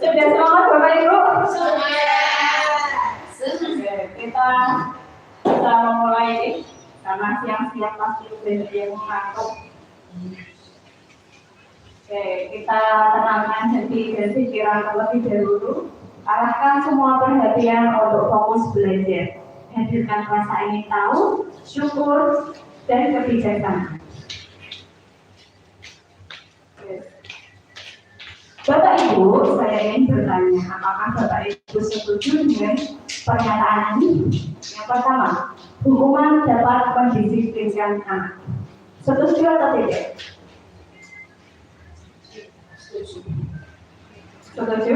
Sudah semangat Bapak Ibu? Kita memulai ini karena siang-siang pasti banyak yang mengantuk. Oke, kita tenangkan hati dan pikiran terlebih dahulu. Arahkan semua perhatian untuk fokus belajar. Hadirkan rasa ingin tahu, syukur, dan kebijaksanaan. Bapak Ibu, saya ingin bertanya, apakah Bapak Ibu setuju dengan pernyataan ini? Yang pertama, hukuman dapat mendisiplinkan anak. Setuju atau tidak? Setuju.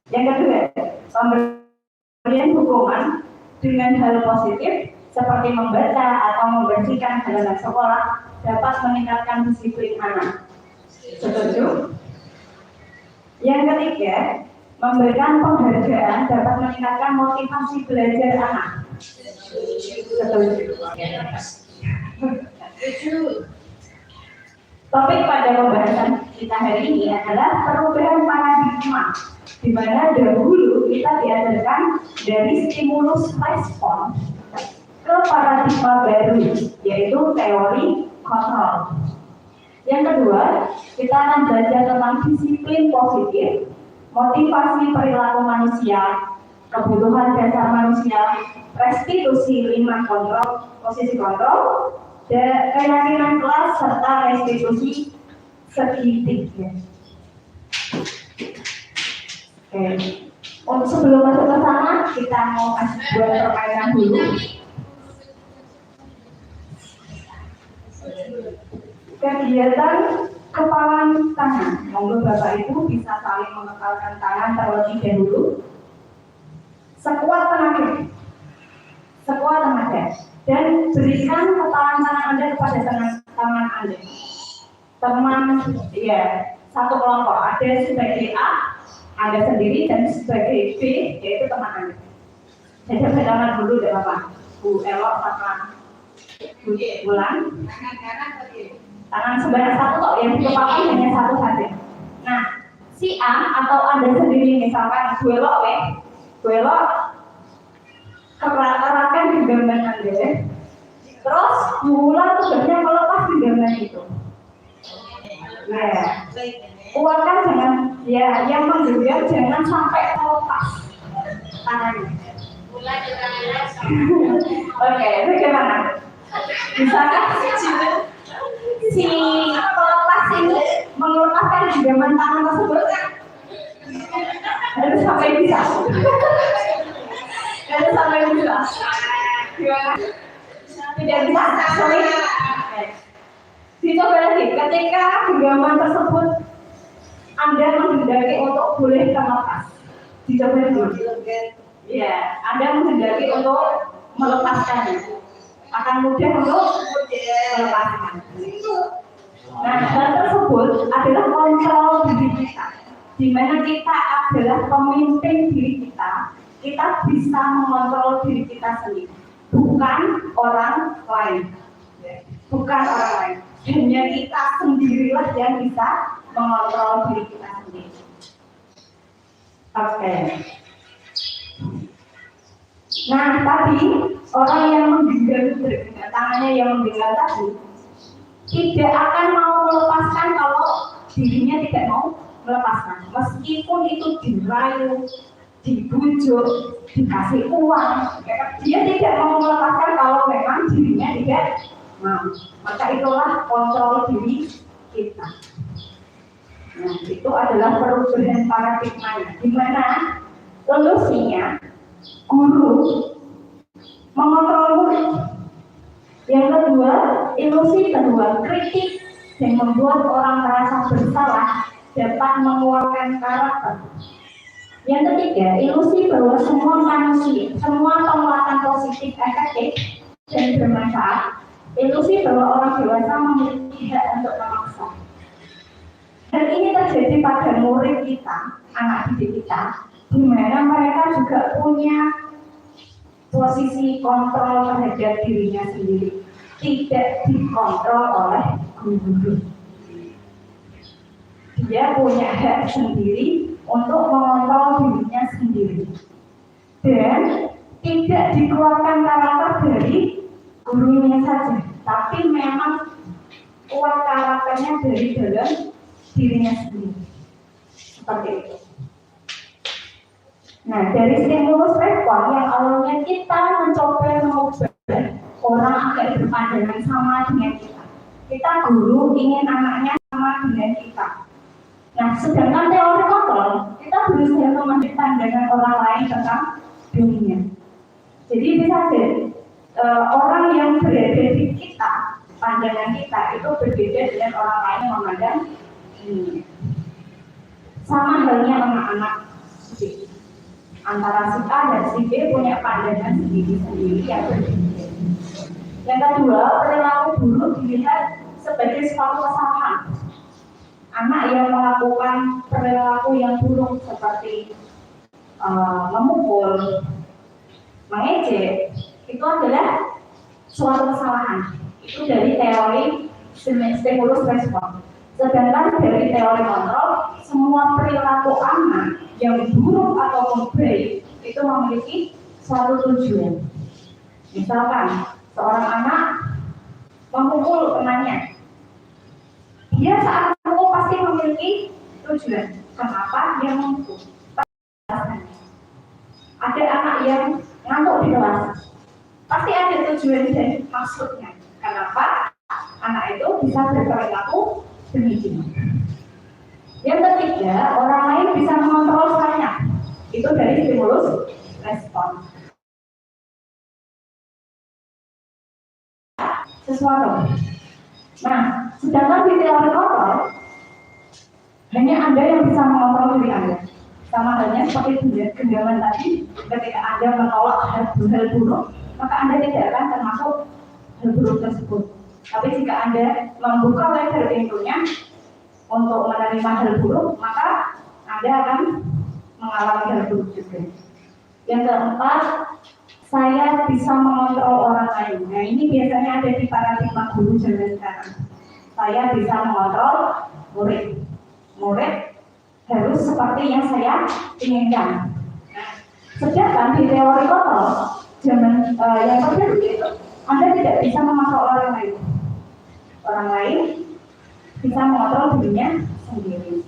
Yang kedua, pemberian hukuman dengan hal positif seperti membaca atau membersihkan halaman sekolah dapat meningkatkan disiplin anak. Setuju. Yang ketiga, memberikan penghargaan dapat meningkatkan motivasi belajar anak. Setuju. Topik pada pembahasan kita hari ini adalah perubahan paradigma, di mana dahulu kita diajarkan dari stimulus respon ke paradigma baru, yaitu teori kontrol. Yang kedua, kita akan belajar tentang disiplin positif, motivasi perilaku manusia, kebutuhan dasar manusia, restitusi 5 kontrol, posisi kontrol, dan keyakinan kelas serta restitusi segitiga. Oke. Untuk sebelum masuk ke sana, kita mau kasih buat permainan dulu. Kegiatan kepalan tangan. Monggo Bapak Ibu bisa saling mengepalkan tangan terlebih dahulu. Sekuat tenaga. Dan berikan kepalan tangan Anda kepada tangan Anda. Teman, ya, satu kelompok. Ada sebagai A, Anda sendiri, dan sebagai B, yaitu teman Anda. Jadi berjalan dulu, tidak apa-apa. Bu Elok sama Bu Bulan. Tangan sebanyak satu kok, yang dikepalkan hanya satu saja. Nah, si A atau Anda sendiri misalkan Bu Elok kerahkan genggaman Anda. Terus Bulan tugasnya melepas genggaman itu. Ya, kuatkan jangan, ya, yang menggenggam jangan sampai terlepas tangannya. Oke, bagaimana? Bisakah si pelepas ini melepaskan genggaman tangan tersebut? Harus sampai bisa. Harus sampai bisa. Tidak bisa, sorry. Dicoba lagi, ketika genggaman tersebut Anda menghendaki untuk boleh terlepas. Dicoba dulu. Ya, Anda menghendaki untuk melepaskannya. Akan mudah untuk melepaskan. Nah, hal tersebut adalah kontrol diri kita, di mana kita adalah pemimpin diri kita. Kita bisa mengontrol diri kita sendiri, bukan orang lain. Bukan orang lain. Hanya kita sendirilah yang bisa mengontrol diri kita sendiri. Oke. Nah, tadi orang yang menggenggam tangannya yang menggenggam tadi tidak akan mau melepaskan kalau dirinya tidak mau melepaskan. Meskipun itu dirayu, dibujuk, dikasih uang, dia tidak mau melepaskan kalau memang dirinya tidak mau. Maka itulah kontrol diri kita. Nah, itu adalah perubahan paradigmanya, di mana solusinya guru mengontrol murid. Yang kedua, ilusi kedua, kritik yang membuat orang merasa bersalah dapat mengeluarkan karakter. Yang ketiga, ilusi bahwa semua manusia, semua penguatan positif efektif dan bermanfaat. Ilusi bahwa orang dewasa memiliki hak untuk memaksa. Dan ini terjadi pada murid kita, anak didik kita, di mana mereka juga punya posisi kontrol terhadap dirinya sendiri, tidak dikontrol oleh guru. Dia punya hak sendiri untuk mengontrol dirinya sendiri, dan tidak dikeluarkan karakter dari gurunya saja, tapi memang kuat karakternya dari dalam dirinya sendiri, seperti itu. Nah, dari stimulus respon yang awalnya kita mencoba mengubah orang agar berpandangan sama dengan kita guru ingin anaknya sama dengan kita. Nah, sedangkan teori kontrol, kita berusaha memahami pandangan orang lain tentang dunia. Jadi bisa jadi orang yang berada di kita, pandangan kita itu berbeda dengan orang lain yang memandang dunia. Sama halnya anak-anak antara si A dan si B punya pandangan sendiri-sendiri yang berbeda. Yang kedua, perilaku buruk dilihat sebagai suatu kesalahan. Anak yang melakukan perilaku yang buruk seperti memukul, mengejek, itu adalah suatu kesalahan. Itu dari teori stimulus respon. Sedangkan dari teori kontrol, semua perilaku anak yang buruk ataupun baik itu memiliki suatu tujuan. Misalkan seorang anak memukul temannya, dia saat memukul pasti memiliki tujuan. Kenapa dia memukul? Ada anak yang ngantuk di kelas, pasti ada tujuan dan maksudnya. Kenapa anak itu bisa berperilaku demikian? Yang ketiga, orang lain bisa mengontrol saya. Itu dari stimulus respon. Sesuatu. Nah, sedangkan di teori kontrol, hanya Anda yang bisa mengontrol diri Anda. Sama halnya seperti genggaman tadi, ketika Anda menolak hal buruk, maka Anda tidak akan termasuk hal buruk tersebut. Tapi jika Anda membuka lebar pintunya untuk menerima hal buruk, maka Anda akan mengalami hal buruk juga. Yang keempat, saya bisa mengontrol orang lain. Nah, ini biasanya ada di paradigma guru zaman sekarang. Saya bisa mengontrol murid. Murid harus seperti yang saya inginkan. Nah, sedangkan di teori kontrol zaman yang terbaru itu, Anda tidak bisa mengontrol orang lain. Orang lain bisa mengontrol dirinya sendiri.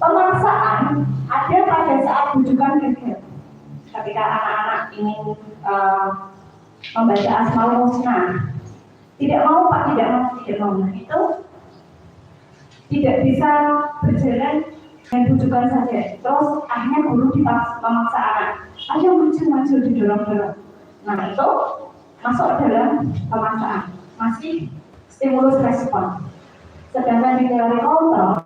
Pemaksaan ada pada saat bujukan gagal. Ketika anak-anak ingin membaca Asmaul Husna, tidak mau Pak, tidak mau. Nah, itu tidak bisa berjalan dengan bujukan saja. Terus akhirnya guru memaksa anak, ayo maju didorong-dorong. Nah, itu masuk dalam pemaksaan, masih stimulus respon. Sedangkan di teori kontrol,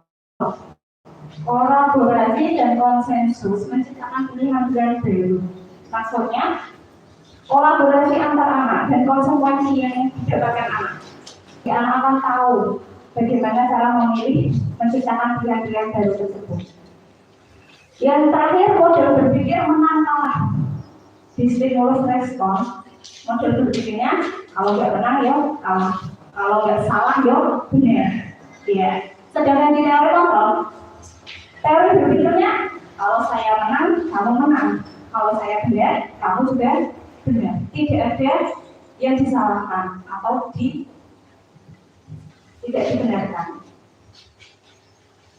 kolaborasi dan konsensus menciptakan pilihan baru. Maksudnya, kolaborasi antar anak dan konsekuensi yang didapatkan anak. Anak akan tahu bagaimana cara memilih menciptakan pilihan-pilihan baru tersebut. Yang terakhir, model berpikir menang kalah. Di stimulus respon, model berpikirnya kalau nggak menang ya kalah, kalau nggak salah ya benar. Ya. Sedangkan di teori kontrol, teori berpikirnya kalau saya menang, kamu menang. Kalau saya benar, kamu juga benar. Tidak ada yang disalahkan atau tidak dibenarkan.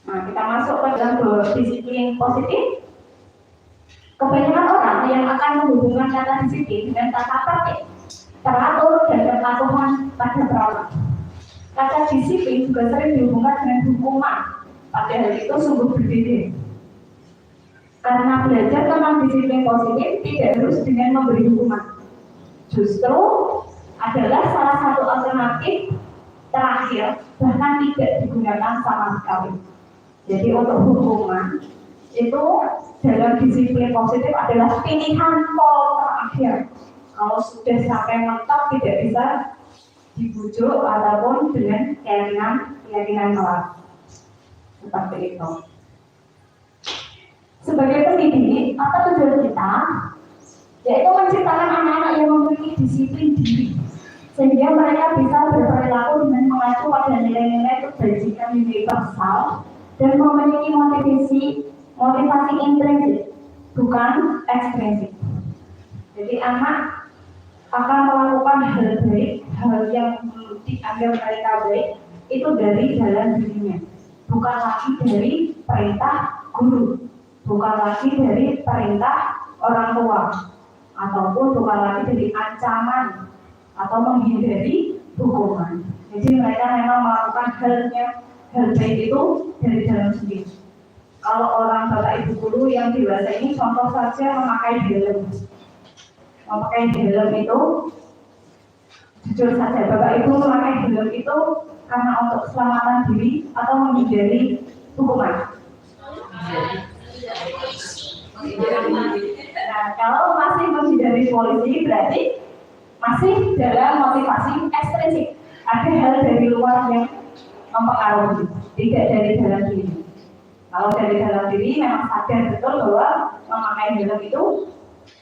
Nah, kita masuk ke dalam disiplin positif. Kebanyakan orang yang akan menghubungkan kata disiplin dengan kata tertib, teratur, dan kepatuhan pada peraturan. Kata disiplin juga sering dihubungkan dengan hukuman, padahal itu sungguh berbeda. Karena belajar tentang disiplin positif tidak harus dengan memberi hukuman. Justru adalah salah satu alternatif terakhir, bahkan tidak digunakan sama sekali, Jadi untuk hukuman itu dalam disiplin positif adalah pilihan pol terakhir. Kalau sudah sampai mentok tidak bisa dibujuk ataupun dengan keyakinan kelas seperti itu. Sebagai pendidik, apa tujuan kita? Yaitu menciptakan anak-anak yang memiliki disiplin diri, sehingga mereka bisa berperilaku dengan mengacu pada nilai-nilai kebajikan universal dan memiliki motivasi intrinsik, bukan ekstrinsik. Jadi anak akan melakukan hal baik, hal yang dianggap mereka baik itu dari dalam dirinya, bukan lagi dari perintah guru, bukan lagi dari perintah orang tua, ataupun bukan lagi dari ancaman atau menghindari hukuman. Jadi mereka memang melakukan hal baik itu dari dalam sendiri. Kalau orang bapak ibu guru yang dewasa ini contoh saja memakai helm. Memakai helm itu jujur saja bapak ibu memakai helm itu karena untuk keselamatan diri atau menghindari hukuman. Nah, kalau masih menghindari polisi berarti masih dalam motivasi ekstrinsik. Ada hal dari luar yang mempengaruhi, tidak dari dalam diri. Kalau dari dalam diri memang sadar betul bahwa memakai helm itu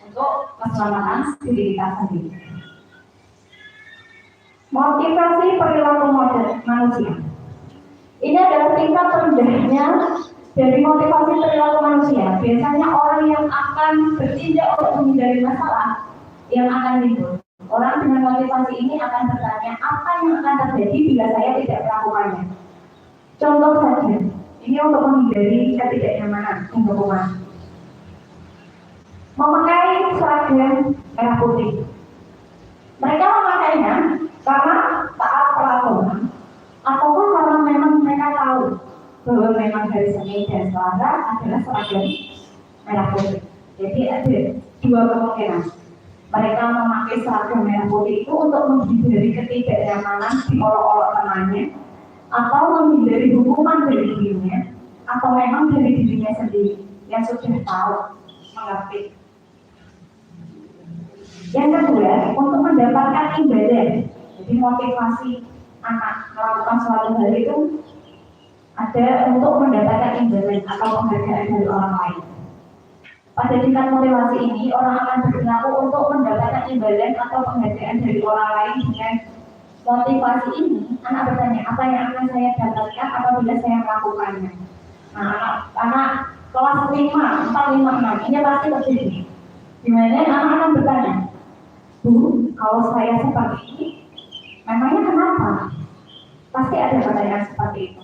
untuk keselamatan diri kita sendiri. Motivasi perilaku manusia. Ini adalah tingkat terendahnya dari motivasi perilaku manusia. Biasanya orang yang akan bertindak untuk menghindari masalah yang akan timbul. Orang dengan motivasi ini akan bertanya, apa yang akan terjadi bila saya tidak melakukannya? Contoh saja, ini untuk menghindari ketidaknyamanan hukuman. Memakai seragam merah putih. Mereka memakainya karena taat peraturan, ataupun karena memang mereka tahu bahwa memang hari Senin dan Selasa adalah seragam merah putih. Jadi ada dua kemungkinan. Mereka memakai seragam merah putih itu untuk menghindari ketidaknyamanan diolok-olok temannya, atau menghindari hukuman dari dirinya, atau memang dari dirinya sendiri yang sudah tahu mengerti. Yang kedua, untuk mendapatkan imbalan. Jadi motivasi anak melakukan suatu hal itu ada untuk mendapatkan imbalan atau penghargaan dari orang lain. Pada tingkat motivasi ini, orang akan berperilaku untuk mendapatkan imbalan atau penghargaan dari orang lain. Dengan motivasi ini, anak bertanya, apa yang akan saya dapatkan apabila saya melakukannya? Nah, anak kelas 5, 4, 5, 6, ini pasti terjadi. Dimana anak akan bertanya, Bu, kalau saya seperti ini, memangnya kenapa? Pasti ada pertanyaan seperti itu.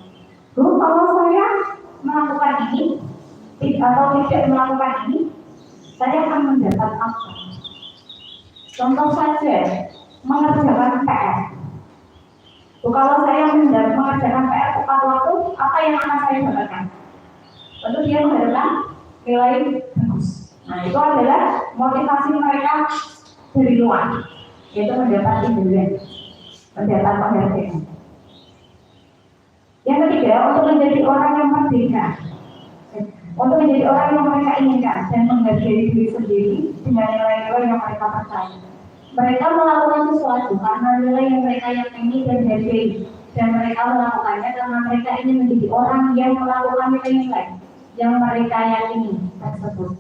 Bu, kalau saya melakukan ini, atau tidak melakukan ini, saya akan mendapat apa? Contoh saja, mengerjakan PR. Kalau saya mengerjakan PR tepat waktu, apa yang akan saya dapatkan? Tentu dia mengharapkan nilai bagus. Nah, itu adalah motivasi mereka dari luar, yaitu mendapat imbalan, mendapat penghargaan. Yang ketiga, untuk menjadi orang yang merdeka. Untuk menjadi orang yang mereka inginkan dan menghargai diri sendiri dengan nilai-nilai yang mereka percaya. Mereka melakukan sesuatu karena nilai yang mereka yakini dan hargai, dan mereka melakukannya karena mereka ingin menjadi orang yang melakukan nilai-nilai yang mereka yakini tersebut.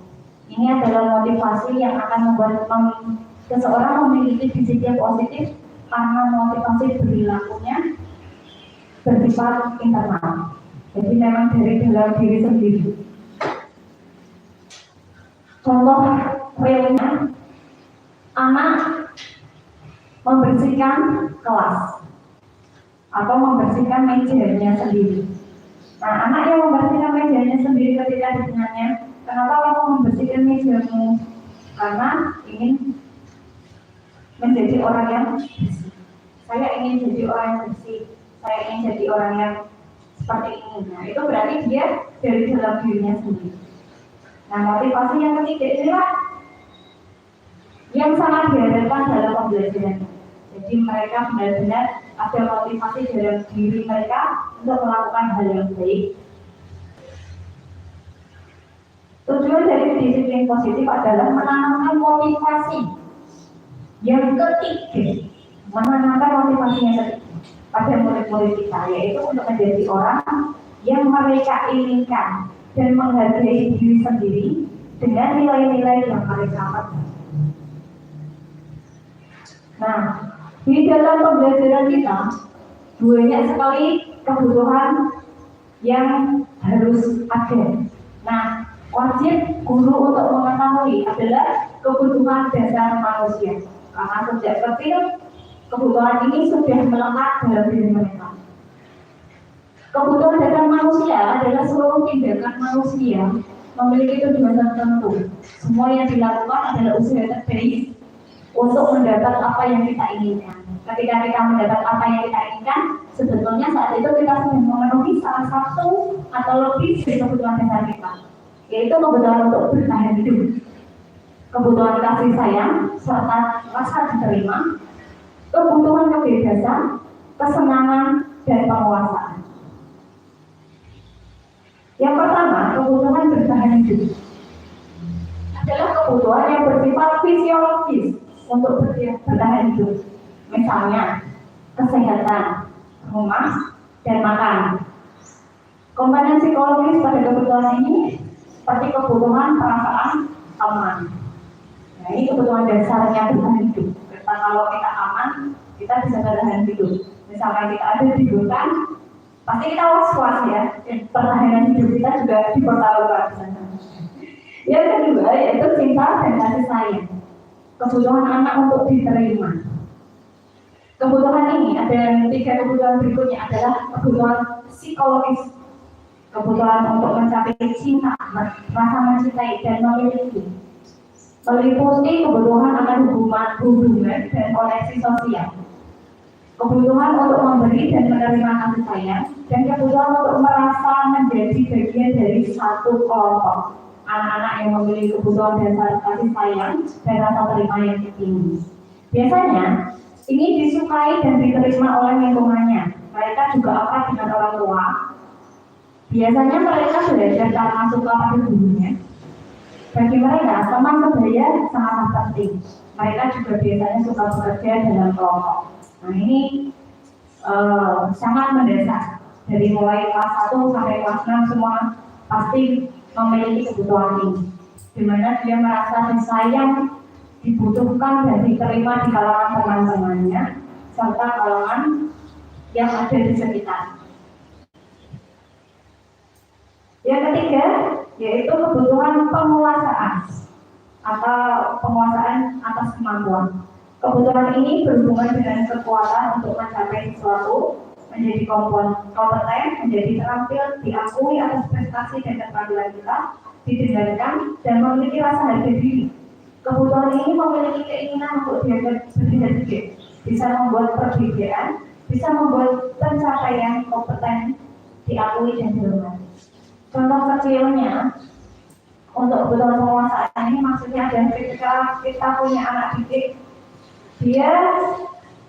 Ini adalah motivasi yang akan membuat seseorang memiliki disiplin positif karena motivasi perilakunya bersifat internal. Jadi memang dari dalam diri sendiri. Contoh realnya, anak membersihkan kelas atau membersihkan mejanya sendiri. Nah, anak yang membersihkan mejanya sendiri ketika ditanya, kenapa kamu membersihkan mejamu? Karena ingin menjadi orang yang bersih. Saya ingin jadi orang yang bersih. Saya ingin jadi orang yang seperti ini. Nah, itu berarti dia dari dalam dirinya sendiri. Nah, motivasi yang ketiga inilah yang sangat diharapkan dalam pembelajaran. Jadi mereka benar-benar ada motivasi dalam diri mereka untuk melakukan hal yang baik, disiplin positif adalah menanamkan motivasi. Yang ketiga, menanamkan motivasi yang ketiga pada murid-murid kita, yaitu untuk menjadi orang yang mereka inginkan dan menghargai diri sendiri dengan nilai-nilai yang mereka dapat. Nah, di dalam pembelajaran kita banyak sekali kebutuhan yang harus ada. Nah, wajib guru untuk mengetahui adalah kebutuhan dasar manusia. Karena sejak kecil kebutuhan ini sudah melekat dalam diri mereka. Kebutuhan dasar manusia adalah seluruh tindakan manusia memiliki tujuan tertentu. Semua yang dilakukan adalah usaha terbaik untuk mendapat apa yang kita inginkan. Ketika kita mendapat apa yang kita inginkan, sebetulnya saat itu kita sudah memenuhi salah satu atau lebih dari kebutuhan dasar kita, yaitu kebutuhan untuk bertahan hidup, kebutuhan kasih sayang serta rasa diterima, kebutuhan kebebasan, kesenangan, dan penguasaan. Yang pertama, kebutuhan bertahan hidup adalah kebutuhan yang bersifat fisiologis untuk bertahan hidup. Misalnya, kesehatan, rumah, dan makan. Komponen psikologis pada kebutuhan ini seperti kebutuhan perasaan aman. Nah, ini kebutuhan dasarnya bertahan hidup. Karena kalau kita aman, kita bisa bertahan hidup. Misalnya kita ada di hutan, pasti kita was-was ya. Pertahanan hidup kita juga dipertaruhkan. Yang kedua yaitu cinta dan kasih sayang. Kebutuhan anak untuk diterima. Kebutuhan ini ada 3 kebutuhan berikutnya adalah kebutuhan psikologis, kebutuhan untuk mencapai cinta, rasa mencintai dan memiliki, meliputi kebutuhan akan hubungan dan koneksi sosial, kebutuhan untuk memberi dan menerima kasih sayang, dan kebutuhan untuk merasa menjadi bagian dari satu kelompok. Anak-anak yang memiliki kebutuhan dasar kasih sayang dan rasa terima yang tinggi. Biasanya ini disukai dan diterima oleh lingkungannya. Mereka juga akrab dengan orang tua. Biasanya mereka belajar karena suka pada gurunya. Bagi mereka, teman sebaya sangat penting. Mereka juga biasanya suka bekerja dalam kelompok. Nah, ini sangat mendasar. Dari mulai kelas 1 sampai kelas 6 semua pasti memiliki kebutuhan ini, di mana dia merasa disayang, dibutuhkan dan diterima di kalangan teman-temannya serta kalangan yang ada di sekitar. Yang ketiga yaitu kebutuhan penguasaan atau penguasaan atas kemampuan. Kebutuhan ini berhubungan dengan kekuatan untuk mencapai sesuatu, menjadi kompeten, menjadi terampil, diakui atas prestasi dan keterampilan kita, didengarkan dan memiliki rasa harga diri. Kebutuhan ini memiliki keinginan untuk berbeda-beda, bisa membuat perbedaan, bisa membuat pencapaian kompeten diakui dan dihormati. Contoh kecilnya untuk kebutuhan penguasaan ini maksudnya adalah ketika kita punya anak didik, dia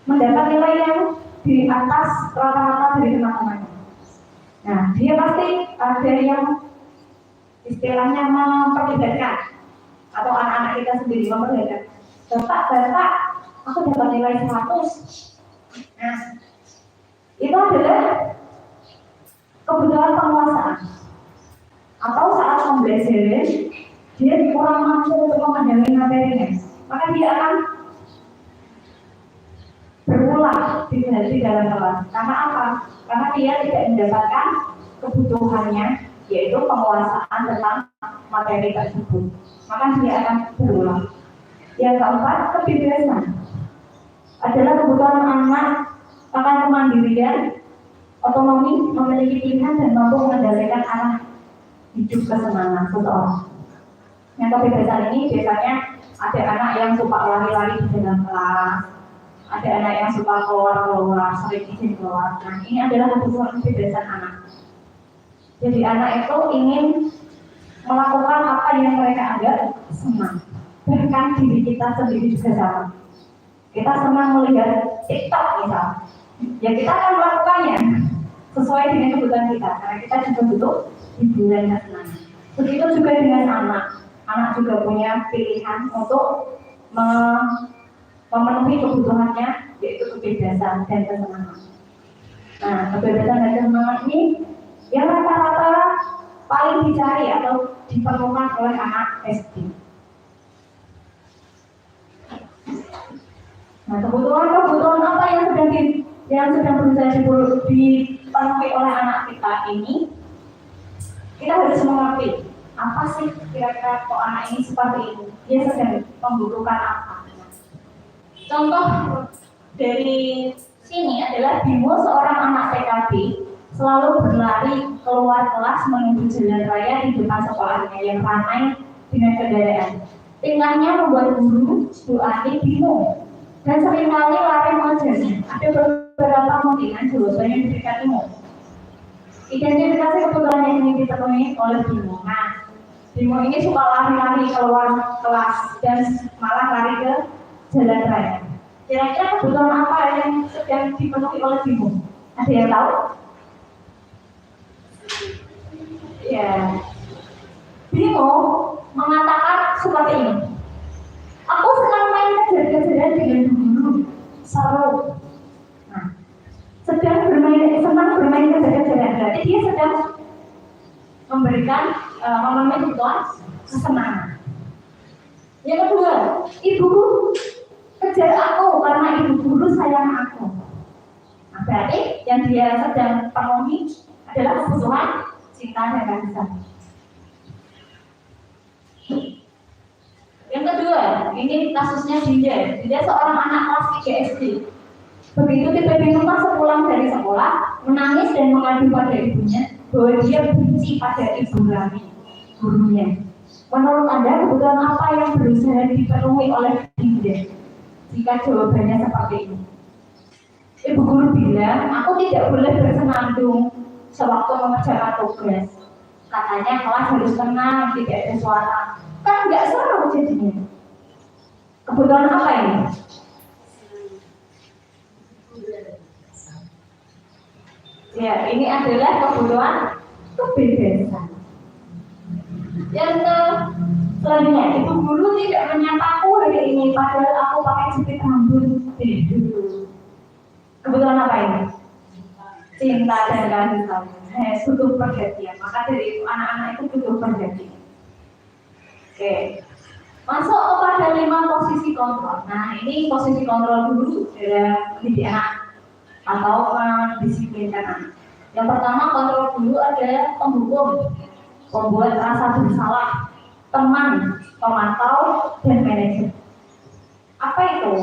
mendapat nilai yang di atas rata-rata dari teman-temannya. Nah, dia pasti ada yang istilahnya memperlihatkan, atau anak-anak kita sendiri memperlihatkan, Bapak, aku dapat nilai 100. Nah, itu adalah kebutuhan penguasaan. Atau saat pembelajaran, dia kurang mampu untuk memahami materinya, maka dia akan berulang di dalam kelas. Karena apa? Karena dia tidak mendapatkan kebutuhannya, yaitu penguasaan tentang materi tersebut. Maka dia akan berulang. Yang keempat, kebebasan adalah kebutuhan anak akan kemandirian, otonomi, memiliki pilihan dan mampu mengendalikan arah hidup kesenangan seseorang. Yang kebebasan ini biasanya ada anak yang suka lari-lari di dalam kelas, ada anak yang suka keluar, sering izin keluar. Nah, ini adalah kebutuhan kebebasan anak. Jadi anak itu ingin melakukan apa yang mereka anggap senang. Bahkan diri kita sendiri juga sama. Kita senang melihat TikTok misal, ya kita akan melakukannya sesuai dengan kebutuhan kita, karena kita juga butuh hiburan dan senang. Begitu juga dengan anak. anak juga punya pilihan untuk memenuhi kebutuhannya, yaitu kebebasan dan kesenangan. Nah, kebebasan dan kesenangan ini yang rata-rata paling dicari atau diperlukan oleh anak SD. Nah, kebutuhan apa yang sedang berusaha dipenuhi oleh anak kita ini? Kita harus mengerti apa sih kira-kira kok anak ini seperti ini, dia sedang membutuhkan apa. Contoh dari sini adalah Bimo, seorang anak PKB, selalu berlari keluar kelas menuju jalan raya di depan sekolahnya yang ramai dengan kendaraan. Tingkahnya membuat guru doani Bimo dan seringkali lari wajahnya. Ada beberapa kemungkinan jawabannya diberikan Bimo. Identifikasi kebutuhan yang ingin dipenuhi oleh Bimo. Nah, Bimo ini suka lari-lari keluar kelas dan malah lari ke jalan raya. Kira-kira kebutuhan apa yang sedang dipenuhi oleh Bimo? Ada yang tahu? Ya, Bimo mengatakan seperti ini. Aku senang main kejar-kejaran dengan guru, seru. Nah, senang bermain kejar-kejaran. Berarti dia sedang memenuhi kebutuhan kesenangan. Yang kedua, ibuku kejar aku karena ibu guru sayang aku. Nah, berarti yang dia sedang penuhi adalah kebutuhan cinta dan kasih. Yang kedua, ini kasusnya Dinda seorang anak kelas 3 SD. Begitu tiba di rumah sepulang dari sekolah, menangis dan mengadu pada ibunya bahwa dia benci pada ibu kami, gurunya. Menurut Anda, kebutuhan apa yang berusaha dipenuhi oleh Dinda? Jika jawabannya seperti ini. Ibu guru bilang, aku tidak boleh bersenandung sewaktu mengerjakan tugas. Katanya kelas harus tenang, tidak ada suara. Kan nggak seru jadinya. Kebutuhan apa ini? Ya, ini adalah kebutuhan kebebasan. Yang selanjutnya, ibu guru tidak menyapaku hari ini, padahal aku pakai jepit rambut. Kebutuhan apa ini? Cinta dan kasih sayang. Butuh perhatian. Maka dari itu anak-anak itu butuh perhatian. Oke, masuk kepada 5 posisi kontrol. Nah, ini posisi kontrol dulu dalam mendidik anak atau mendisiplinkan anak. Yang pertama, kontrol dulu adalah penghukum, pembuat rasa bersalah, teman, pemantau, dan manajer. Apa itu?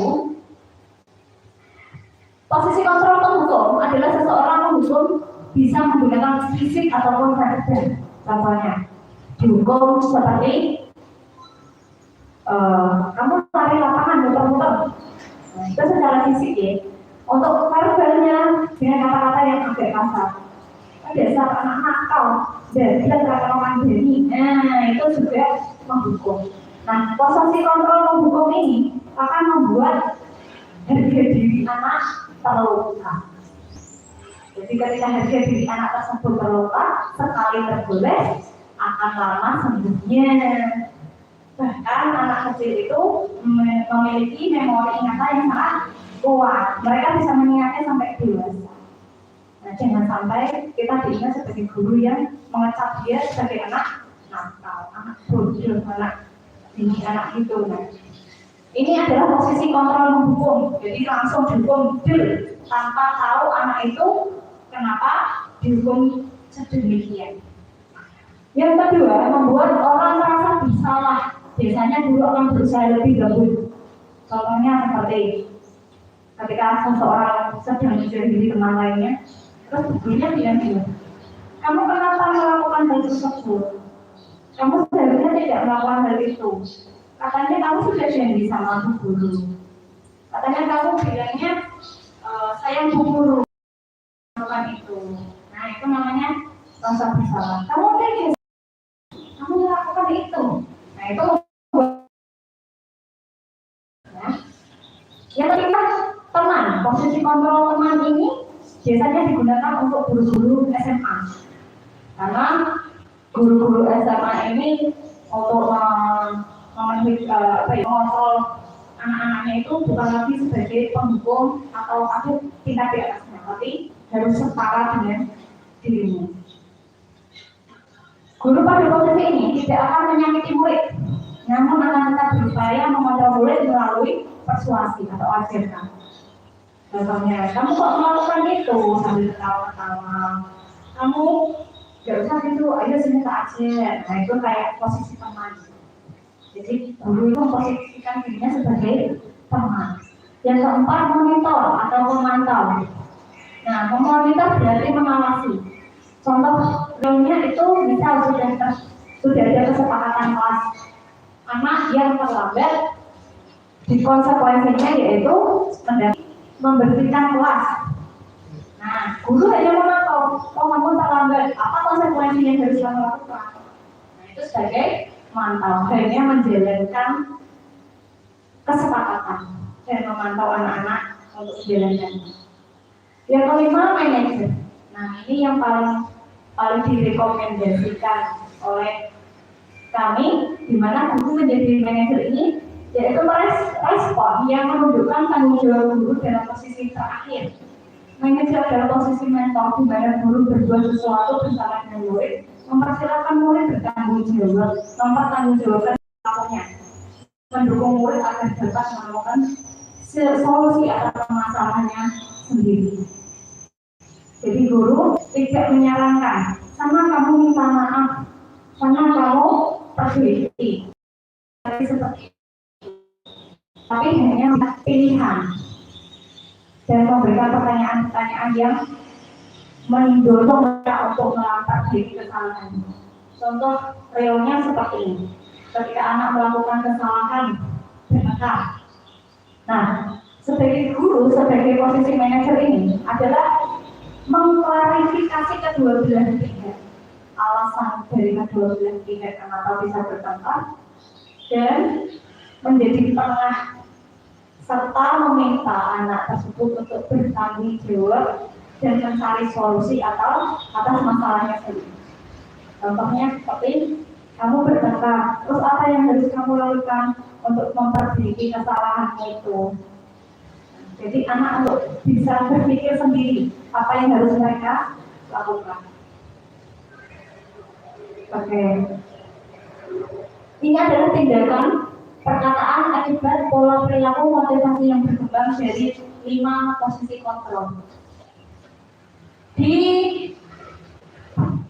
Posisi kontrol penghukum adalah seseorang menghukum bisa menggunakan fisik ataupun verbal. Contohnya, dihukum seperti kamu lari lapangan muter-muter. Nah, itu secara fisik ya. Untuk verbalnya dengan kata-kata yang agak kasar. Dasar anak nakal, dan kata orang berani. Nah, itu juga menghukum. Nah, posisi kontrol menghukum ini akan membuat harga diri anak terluka. Jadi ketika harga diri anak tersebut terluka, sekali tergores akan lama sembuhnya. Bahkan anak kecil itu memiliki memori ingatan yang sangat kuat. Mereka bisa mengingatnya sampai dewasa. Nah, jangan sampai kita diingat sebagai guru yang mengecap dia sebagai anak nakal, anak bodoh, anak ini, anak itu. Nah, ini adalah posisi kontrol menghukum. Jadi langsung dihukum tanpa tahu anak itu kenapa dihukum sedemikian. Yang kedua, membuat orang merasa bersalah. Biasanya guru akan berusaha lebih gabut. Contohnya seperti ketika seseorang sedang menjadi teman lainnya, terus gurunya bilang, kamu kenapa melakukan hal tersebut? Kamu seharusnya tidak melakukan hal itu. Katanya kamu sudah janji sama bu guru. Katanya kamu bilangnya sayang bu guru melakukan itu. Nah, itu namanya rasa bersalah. Kamu tidak, kamu melakukan itu. Nah, itu yang ketiga, teman. Posisi kontrol teman ini biasanya digunakan untuk guru-guru SMA. Karena guru-guru SMA ini untuk mengontrol anak-anaknya itu bukan lagi sebagai penghukum atau aku tingkat di atasnya, tapi harus setara dengan dirimu. Guru pada posisi ini tidak akan menyakiti murid, namun akan tetap berupaya mengontrol murid melalui persuasi atau ajakan. Contohnya, kamu kok melakukan itu sambil ketawa-ketawa, kamu gak usah gitu, ayo sini tak aja. Nah itu kayak posisi teman. Jadi guru itu memposisikan dirinya sebagai teman. Yang keempat, monitor atau memantau. Nah, memonitor berarti mengawasi. Contoh realnya itu bisa sudah ada kesepakatan kelas. Anak yang terlambat di konsekuensinya yaitu membersihkan kelas. Nah, guru hanya memantau, kalau kamu terlambat, apa konsekuensi yang harus kamu lakukan? Nah, itu sebagai memantau, hanya menjalankan kesepakatan dan memantau anak-anak untuk menjalankannya. Yang kelima, manajer. Nah, ini yang paling direkomendasikan oleh kami, di mana guru menjadi manajer ini, yaitu respon yang menunjukkan tanggung jawab guru dalam posisi terakhir. Manajer adalah posisi mentor, di mana guru berbuat sesuatu bersama dengan murid, mempersilahkan murid bertanggung jawab, mempertanggungjawabkan pelakunya, mendukung murid agar dapat menemukan solusi atas permasalahannya sendiri. Jadi guru tidak menyarankan, sama kamu minta maaf, sama kamu perbaiki, tapi hanya pilihan dan memberikan pertanyaan-pertanyaan yang mendorong mereka untuk memperbaiki kesalahan. Contoh realnya seperti ini. Ketika anak melakukan kesalahan, benar. Nah, sebagai guru, sebagai posisi manajer ini adalah mengklarifikasi kedua belah pihak, alasan dari kedua belah pihak kenapa bisa bertengkar, dan menjadi tengah serta meminta anak tersebut untuk bertanggung jawab dan mencari solusi atau atas masalahnya sendiri. Contohnya seperti kamu bertengkar, terus apa yang harus kamu lakukan untuk memperbaiki kesalahanmu itu? Jadi anak untuk bisa berpikir sendiri apa yang harus mereka lakukan. Oke. Ini adalah tindakan perkataan akibat pola perilaku motivasi yang berkembang dari 5 posisi kontrol. Di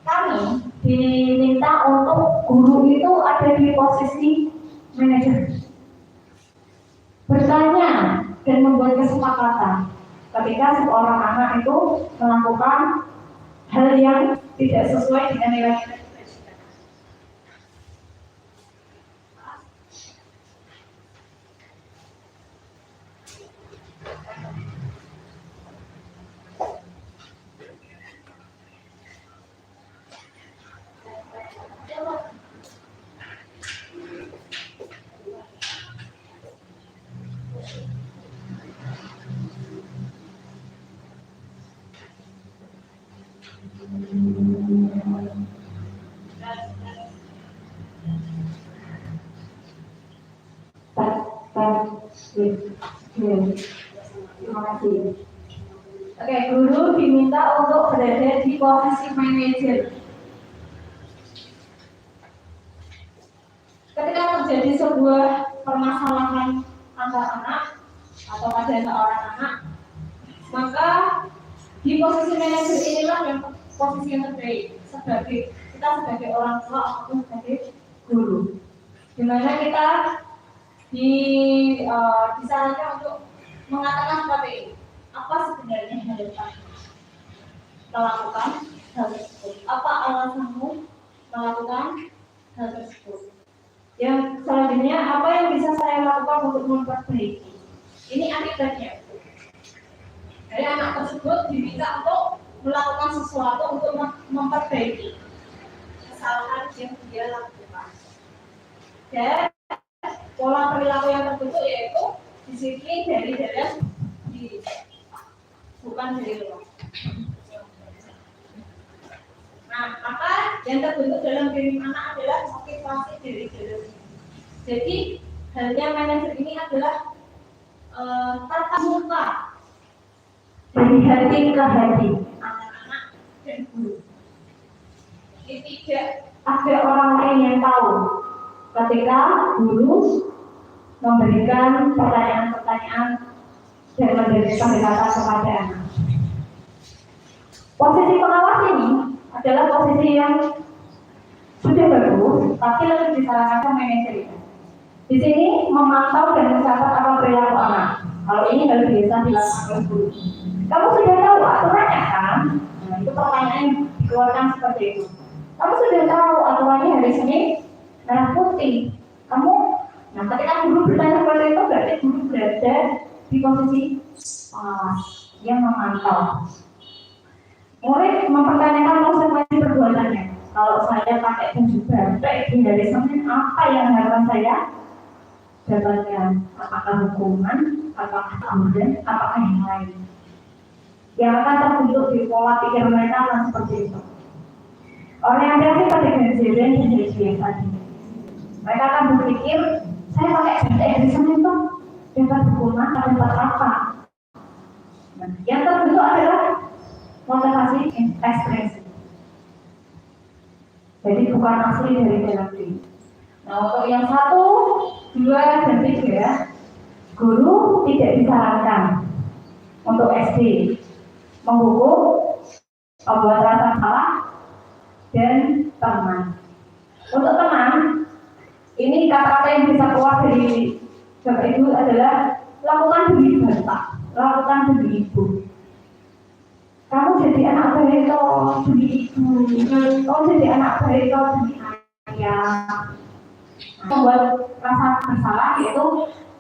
kami diminta untuk guru itu ada di posisi manajer, bertanya dan membuat kesepakatan ketika seorang anak itu melakukan hal yang tidak sesuai dengan nilai. Terima kasih. Oke, guru diminta untuk berada di posisi manajer. Ketika terjadi sebuah permasalahan antar anak atau pada seorang anak, maka di posisi manajer inilah yang posisi yang terbaik kita sebagai orang tua ataupun sebagai guru, di mana kita disarankan untuk mengatakan seperti ini, apa sebenarnya yang harus kita lakukan hal tersebut, apa alasanmu melakukan hal tersebut, yang selanjutnya apa yang bisa saya lakukan untuk memperbaiki, ini akibatnya. Jadi anak tersebut diminta untuk melakukan sesuatu untuk memperbaiki kesalahan yang dia lakukan. Dan pola perilaku yang terbentuk yaitu disiplin dari dalam diri, bukan dari luar. Nah, maka yang terbentuk dalam diri anak adalah motivasi dari dalam diri. Jadi halnya manajer ini adalah tatap muka dari hati ke hati anak-anak dan guru. Jadi tidak ada orang lain yang tahu ketika guru memberikan pertanyaan-pertanyaan dan memberikan pendekatan kepada anak. Posisi pengawas ini adalah posisi yang sudah bagus, tapi lebih disarankan manajer itu. Di sini memantau dan mencatat apa perilaku anak. Kalau ini harus biasa dilakukan guru. Kamu sudah tahu aturannya kan? Nah, itu pertanyaan yang dikeluarkan seperti itu. Kamu sudah tahu aturannya hari Senin merah putih. Nah ketika guru bertanya seperti itu berarti guru berada di posisi yang memantau. Murid mempertanyakan konsekuensi perbuatannya. Kalau saya pakai baju batik di hari Senin, apa yang harus saya dapatkan? Apakah hukuman, apakah kemudian, apakah yang lain? Yang akan terbentuk di pola pikir mereka akan seperti itu. Orientasi pada ganjaran dan hadiah tadi. Mereka akan berpikir, saya pakai batik hari Senin tuh dapat hukuman atau dapat apa? Nah, yang terbentuk adalah motivasi ekspresi. Jadi bukan asli dari dalam diri. Nah untuk yang 1, 2, dan 3, guru tidak disarankan untuk SD menghukum, membuat rasa salah, dan teman. Untuk teman, ini kata-kata yang bisa keluar dari Bapak Ibu adalah lakukan demi bapak, lakukan demi ibu. Kamu jadi anak baik itu demi ibu, kamu jadi anak baik itu demi ayah. Membuat rasa bersalah yaitu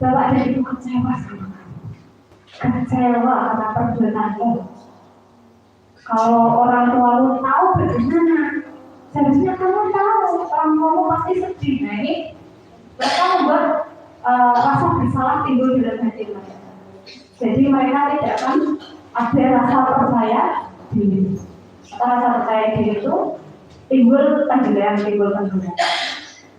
bapak dan ibu kecewa sama kamu, kecewa karena perbuatanmu. Kalau orang tuamu tahu bagaimana, seharusnya kamu tahu orang tuamu pasti sedih. Nah ini mereka membuat rasa bersalah timbul dalam hati mereka. Jadi mereka tidak akan ada rasa percaya diri. Rasa percaya diri itu timbul tenggelam.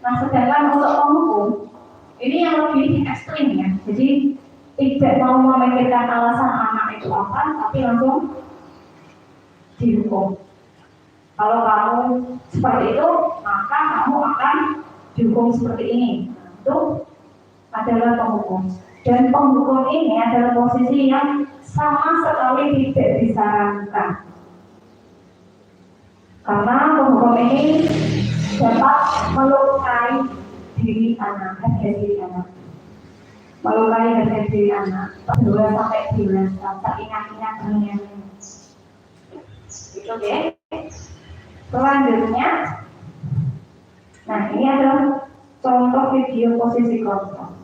Nah, sedangkan untuk penghukum ini yang lebih ekstrim ya. Jadi tidak mau memikirkan alasan anak itu apa, tapi langsung dihukum. Kalau kamu seperti itu, maka kamu akan dihukum seperti ini. Nah, itu adalah penghukum. Dan penghukum ini adalah posisi yang sama sekali tidak disarankan. Karena penghukum ini dapat melukai diri anak, harga diri anak. Melukai harga diri anak. 2 sampai 11 teringat-ingat dunia. Itu deh. Selanjutnya, nah ini adalah contoh video posisi kontrol.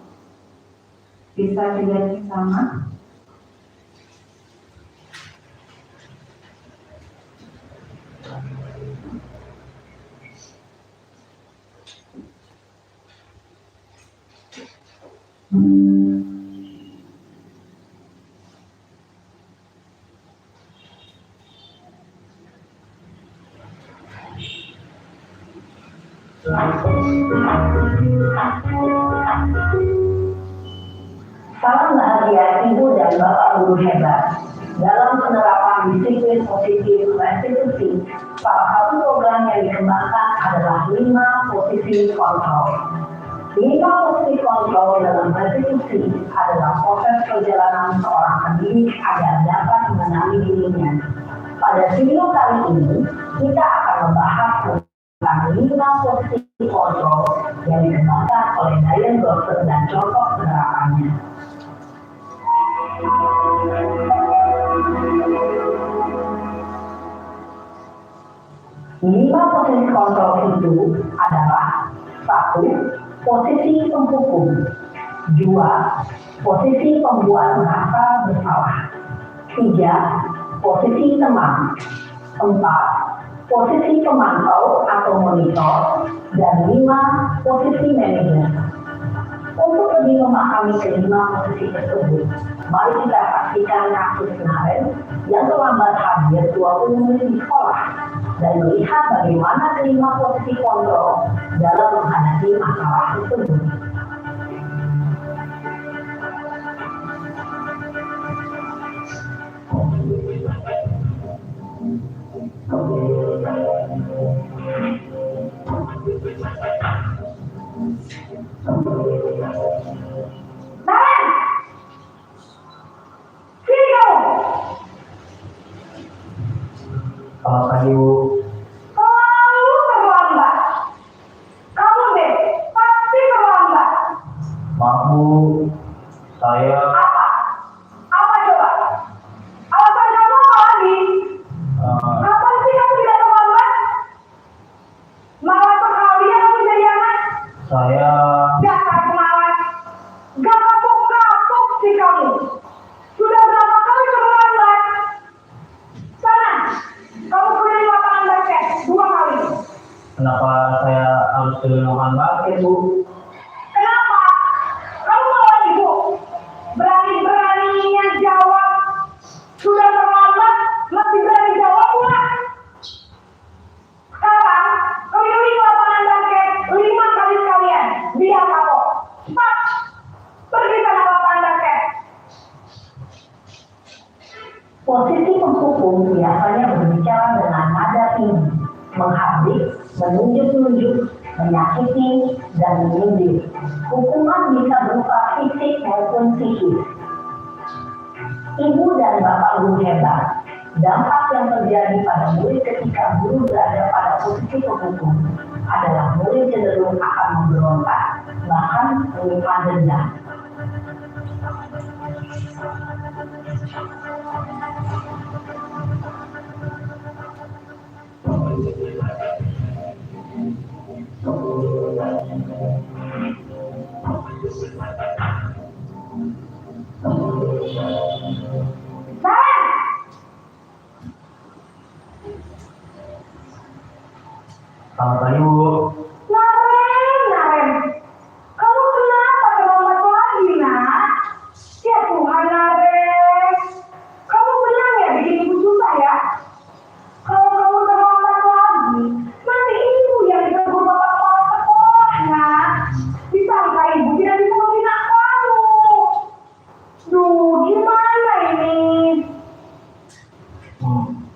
Bisa dilihat bersama. Salam bahagia Ibu dan Bapak Guru hebat. Dalam penerapan disiplin positif restitusi, salah satu program yang dikembangkan adalah 5 posisi kontrol. 5 posisi kontrol dalam restitusi adalah proses perjalanan seorang pendidik agar dapat mengenali dirinya. Pada video kali ini, kita akan membahas tentang 5 posisi kontrol yang dikembangkan oleh Diane Gosser dan contoh penerapannya. 5 posisi kontrol itu adalah 1. Posisi penghukum, 2. Posisi pembuat merasa bersalah, 3. Posisi teman, 4. Posisi pemantau atau monitor, dan 5. Posisi manajer. Untuk lebih memahami kelima posisi tersebut, mari kita saksikan kasus kemarin yang terlambat hadir 20 menit di sekolah dan melihat bagaimana kelima posisi kontrol dalam menghadapi masalah tersebut. Naren! Sini kamu! Selamat pagi, Bu. Selalu terlambat. Kamu deh, pasti terlambat. Maaf, Bu. Saya Apa? Apa coba? Alasan kamu apa lagi? Kapan sih kamu tidak terlambat? Malah sekali ya kamu jadi anak. saya Dasar pemalas. Gak kapok-kapok sih kamu. Sudah berapa kali terlambat? Sana, kamu keliling lapangan basket 2 kali. kenapa saya harus kehilangan basket, Bu? Kenapa? Kamu malah ibu. Berani-beraninya jawab. Sudah terlambat, masih berani jawab pula. Sekarang, keliling lapangan basket 5 kali sekalian. Biar kapok. Cepat. Pergi sana ke lapangan basket. Posisi penghukum biasanya berbicara dengan nada tinggi, menghardik, menunjuk-nunjuk, menyakiti, dan menyindir. Hukuman bisa berupa fisik maupun psikis. Ibu dan bapak guru hebat. Dampak yang terjadi pada murid ketika guru berada pada posisi penghukum adalah murid cenderung akan memberontak, bahkan menyimpan dendam. Naren! Selamat pagi, Bu. Naren, kamu kenapa terlambat lagi, nak? Ya Tuhan, Naren, kamu benar ya bikin ibu susah ya? Kalau kamu terlambat lagi, nanti ibu yang ditegur bapak kepala sekolah, nak. Disangka ibu tidak bisa membina kamu. Duh, gimana ini?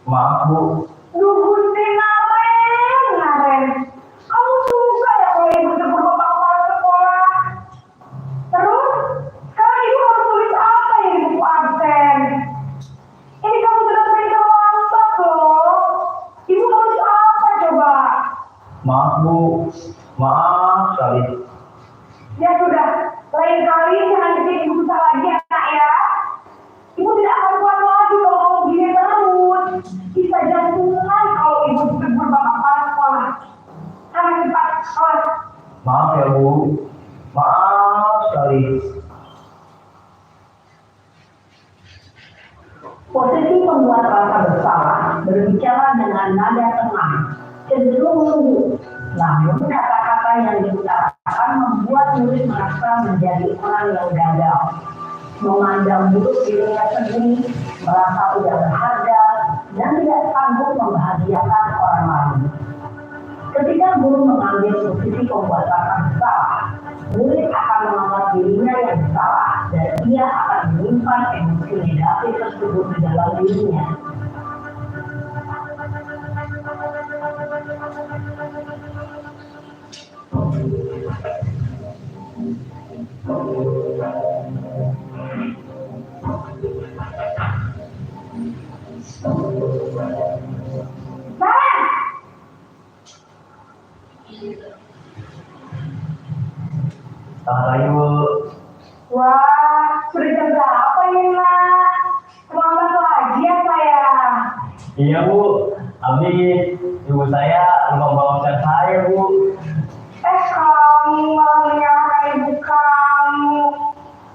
Maaf, Bu. Duh, Gusti Naren, kamu suka ya kalau ibu tegur bapak kepala sekolah? Terus, sekarang ibu harus tulis apa ya di buku absen? Ini kamu sudah sering terlambat loh. Ibu tulis apa coba? Maaf, Bu. Maaf sekali. Ya sudah, lain kali jangan bikin ibu susah lagi anak ya. Ibu tidak akan kuat lagi kalau kamu gini terus. Bisa jantungan kalau ibu ditegur bapak kepala sekolah. Sana cepat, kelas. Maaf ya, Bu. Maaf sekali. Posisi pembuat rasa bersalah berbicara dengan nada tenang, cenderung lembut. Namun kata-kata yang diutarakan membuat murid merasa menjadi orang yang gagal. Memandang buruk dirinya sendiri, merasa tidak berharga, dan tidak sanggup membahagiakan orang lain. Ketika guru mengambil posisi pembuat rasa bersalah, murid akan menganggap dirinya yang bersalah dan ia akan menyimpan emosi negatif tersebut di dalam dirinya. Selamat pagi, Bu. Wah, sudah jam berapa ini, nak? Terlambat lagi ya saya. Iya, Bu. Habis ibu saya lupa bawa cat saya, Bu. Kamu malah menyalahkan ibu kamu.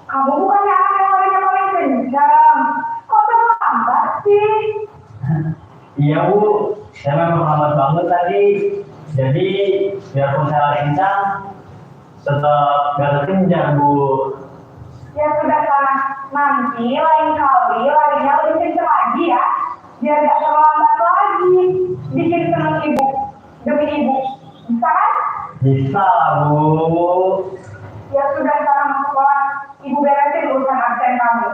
Kamu bukannya anak yang paling kencang. Kok terlambat sih? Iya, Bu. Saya memang lambat banget tadi. Jadi, biarpun saya lari kencang, tetap gak kencang, Bu. Ya sudah sana. Nanti lain kali larinya lebih kencang lagi ya. Biar gak terlambat lagi. Bikin senang ibu. Demi ibu. Bisa kan? Bisa lah, Bu. Ya sudah sekarang masuk kelas. Ibu beresin urusan absen kamu.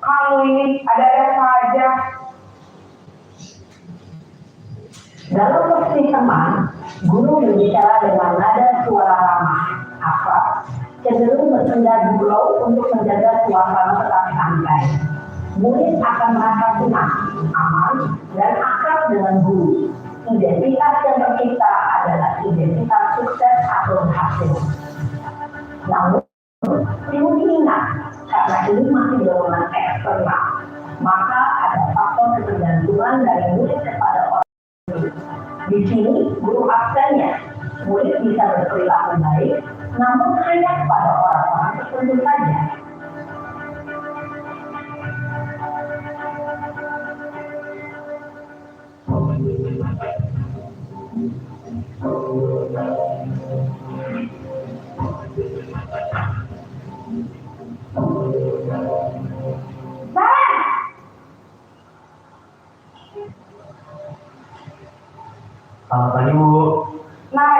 Kamu ini ada-ada saja. Dalam posisi teman, guru berbicara dengan nada suara ramah, akrab, cenderung berpindah gurau untuk menjaga suasana tetap santai. Murid akan merasa senang, aman, dan akrab dengan guru. Identitas yang tercipta adalah identitas sukses atau berhasil. Namun, perlu diingat, karena ini masih dorongan eksternal, maka ada faktor ketergantungan dari murid kepada orang lain. Di sini, guru absennya, murid bisa berperilaku baik, namun hanya kepada orang-orang tertentu saja. Selamat pagi, Bu. Nah,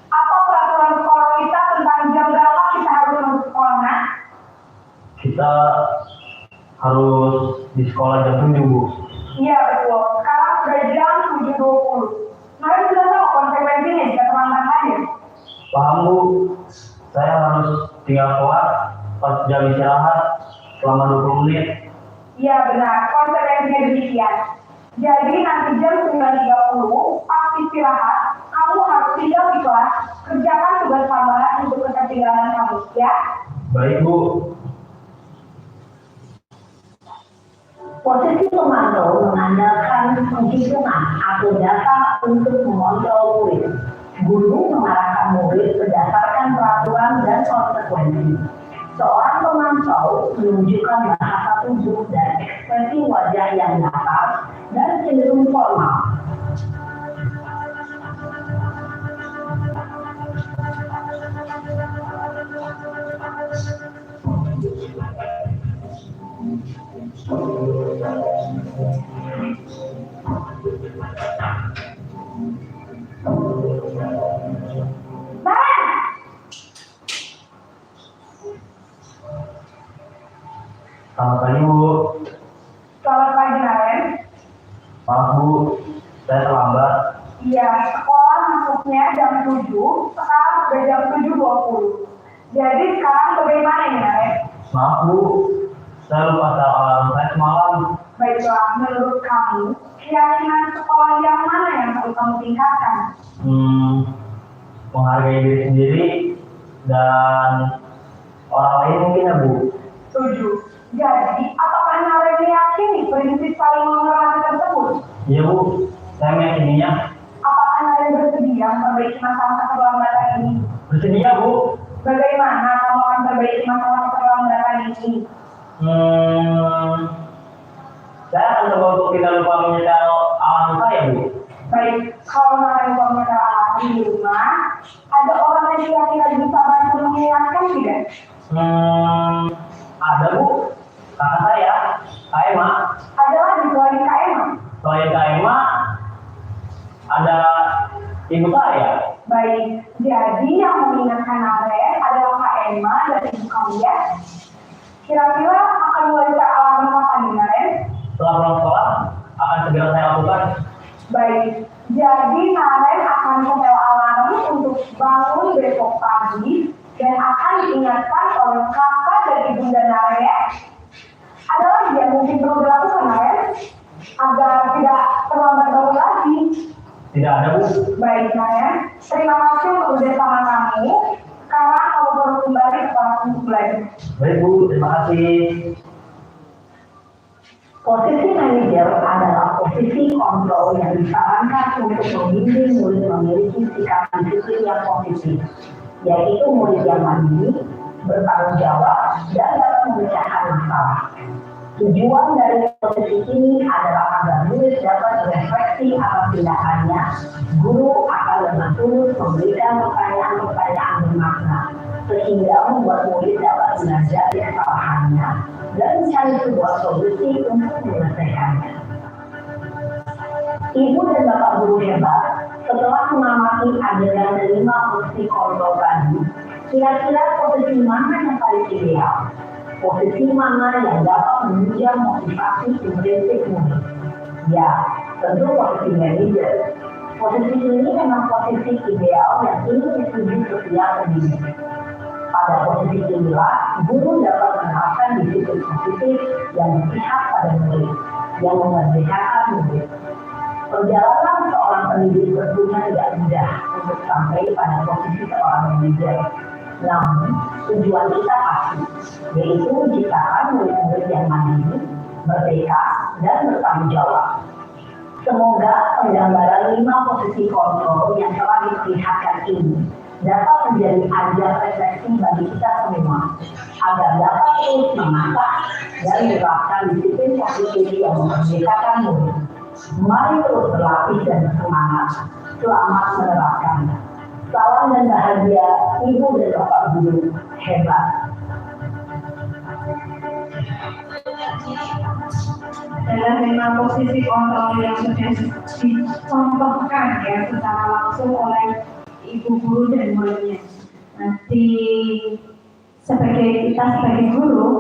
apa peraturan sekolah kita tentang jam berapa kita harus masuk sekolah, Nak? Kita harus di sekolah jam 7, Bu. Iya, betul. Sekarang sudah jam 7.20. Nah, sudah tahu konsekuensinya jika terlambat hadir. Paham, Bu. Saya harus tinggal keluar pas jam istirahat selama 20 menit. Iya, benar. Konsekuensinya demikian. Jadi nanti jam 9.30 pas istirahat, kamu harus tinggal di kelas, kerjakan tugas tambahan untuk ketertinggalan kamu, ya? Baik, Bu. Posisi pemantau mengandalkan penghitungan atau data untuk mengontrol murid. Guru mengarahkan murid berdasarkan peraturan dan konsekuensi. Seorang pemantau menunjukkan bahasa tubuh dan ekspresi wajah yang datar dan cenderung formal. Selamat pagi, Bu. Selamat pagi, Naren. Maaf, Bu. Saya terlambat. Iya, sekolah masuknya jam 7, sekarang sudah jam 7.20. Jadi sekarang bagaimana ini, Naren? Maaf, Bu. Saya lupa set alarm saya semalam. Baiklah, menurut kamu, keyakinan sekolah yang mana yang perlu kamu tingkatkan? Menghargai diri sendiri dan orang lain mungkin, ya, Bu. Setuju. Jadi, apakah Naren meyakini prinsip saling menghormati tersebut? Iya, Bu. Saya meyakininya. Apakah Naren bersedia memperbaiki masalah keterlambatan ini? Bersedia, Bu. Bagaimana kamu akan memperbaiki masalah keterlambatan ini? Saya akan coba untuk tidak lupa menyetel alarm saya, Bu. Baik, kalau Naren pemerintah di rumah, ada orang yang kira-kira bisa bantu mengingatkan tidak? Ada, Bu. Kakak saya, Kak Emma. Ada lagi selain Kak Emma? Selain Kak Emma, ada ibu saya. Baik, jadi yang mengingatkan Naren adalah Kak Emma dan ibu kamu, ya? Kira-kira akan mulai alarm kapan nih, Naren? Setelah pulang sekolah, akan segera saya lakukan. Baik, jadi Naren akan setel alarm untuk bangun besok pagi dan akan diingatkan oleh kakak dan ibunda Naren, ya? Ada lagi yang mungkin perlu dilakukan, Naren, agar tidak terlambat bangun lagi? Tidak ada, Bu. Baik, Naren. Terima kasih untuk kerjasama kamu. Sekarang kamu baru kembali ke kelas untuk belajar. Baik, Bu. Terima kasih. Posisi manajer adalah posisi kontrol yang disarankan untuk membimbing murid memiliki sikap disiplin yang positif, yaitu murid yang mandiri, bertanggung jawab, dan dapat memecahkan masalah. Tujuan dari posisi ini adalah agar murid dapat berefleksi atas tindakannya. Guru akan dengan tulus memberikan pertanyaan-pertanyaan bermakna, sehingga membuat murid dapat belajar dari kesalahannya dan mencari sebuah solusi untuk menyelesaikannya. Ibu dan bapak guru hebat, setelah mengamati adegan 5 posisi kontrol tadi, kira-kira posisi mana yang paling ideal? Posisi mana yang dapat menunjang motivasi intrinsik murid? Ya, tentu posisi manajer. Posisi ini memang posisi ideal yang ingin disetujui setiap pendidik. Pada posisi inilah, guru dapat menerapkan disiplin positif yang berpihak pada murid, yang memerdekakan murid. Perjalanan seorang pendidik tentunya tidak mudah untuk sampai pada posisi seorang manajer. Namun, tujuan kita pasti, yaitu menciptakan murid-murid yang mandiri, merdeka, dan bertanggung jawab. Semoga penggambaran 5 posisi kontrol yang telah diperlihatkan ini dapat menjadi ajar refleksi bagi kita semua, agar dapat terus mengasah dan menerapkan disiplin positif yang memerdekakan murid. Mari terus berlatih dan bersemangat. Selamat menerapkan. Salam dan bahagia, Ibu dan Bapak Guru hebat. Dalam 5 posisi kontrol yang sudah dicontohkan ya secara langsung oleh ibu guru dan muridnya. Nanti kita sebagai guru,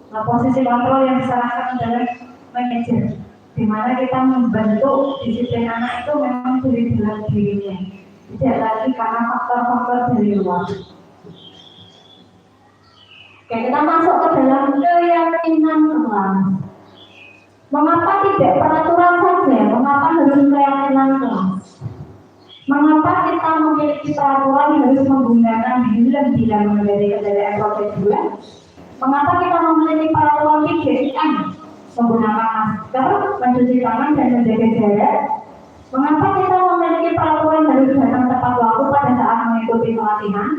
posisi kontrol yang disarankan adalah manajer, di mana kita membentuk disiplin anak itu memang dari dalam dirinya, tidak lagi karena faktor-faktor dari luar. Oke, kita masuk ke dalam keyakinan kelas. Mengapa tidak peraturan saja? Mengapa harus keyakinan kelas? Mengapa kita memiliki peraturan harus menggunakan helm bila mengendarai kendaraan roda 2? Mengapa kita memiliki peraturan 3M menggunakan masker, mencuci tangan dan menjaga jarak? Mengapa kita memiliki peraturan harus datang tepat waktu pada saat mengikuti pelatihan?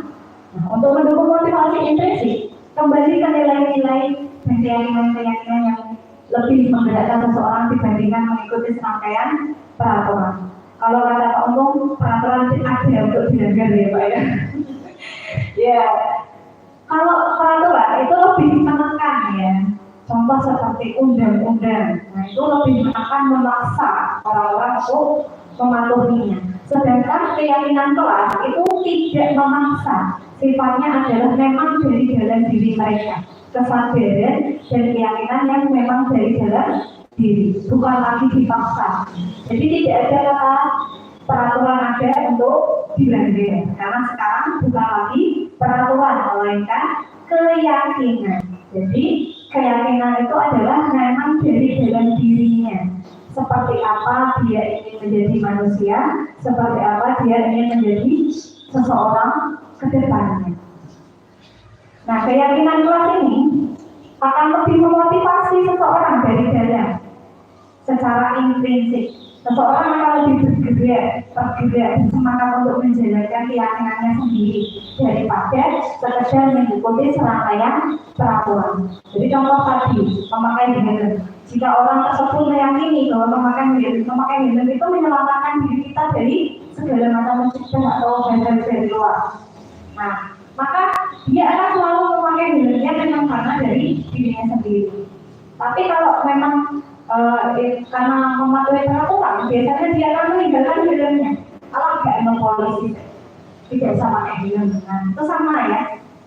Untuk mendukung motivasi intrinsik, kembali ke nilai-nilai dan keyakinan-keyakinan yang lebih menggerakkan seseorang dibandingkan mengikuti serangkaian peraturan. Kalau kata Pak Umum, peraturan ada untuk dilanggar ya Pak ya. Ya, kalau peraturan itu lebih menekan ya. Contoh seperti undang-undang, nah itu lebih akan memaksa orang-orang untuk mematuhinya. Sedangkan keyakinan kelas itu tidak memaksa, sifatnya adalah memang dari dalam diri mereka, kesadaran dan keyakinan yang memang dari dalam diri, bukan lagi dipaksa. Jadi tidak ada kata peraturan ada untuk dilanggar, karena sekarang bukan lagi peraturan, melainkan keyakinan. Jadi keyakinan itu adalah memang dari dalam dirinya. Seperti apa dia ingin menjadi manusia, seperti apa dia ingin menjadi seseorang ke depannya. Nah, keyakinan kelas ini akan lebih memotivasi seseorang dari dalam secara intrinsik. Seseorang akan lebih tergerak, semangat untuk menjalankan keyakinannya sendiri daripada sekedar mengikuti serangkaian peraturan. Jadi contoh tadi, memakai helm. Jika orang tersebut meyakini bahwa memakai helm itu menyelamatkan diri kita dari segala macam musibah atau hal-hal dari luar. Nah, maka dia akan selalu memakai helmnya memang karena dari dirinya sendiri. Tapi kalau memang karena mematuhi peraturan, biasanya dia akan meninggalkan helmnya. Kalau nggak polisi, tidak usah pakai helm. Nah, itu sama ya.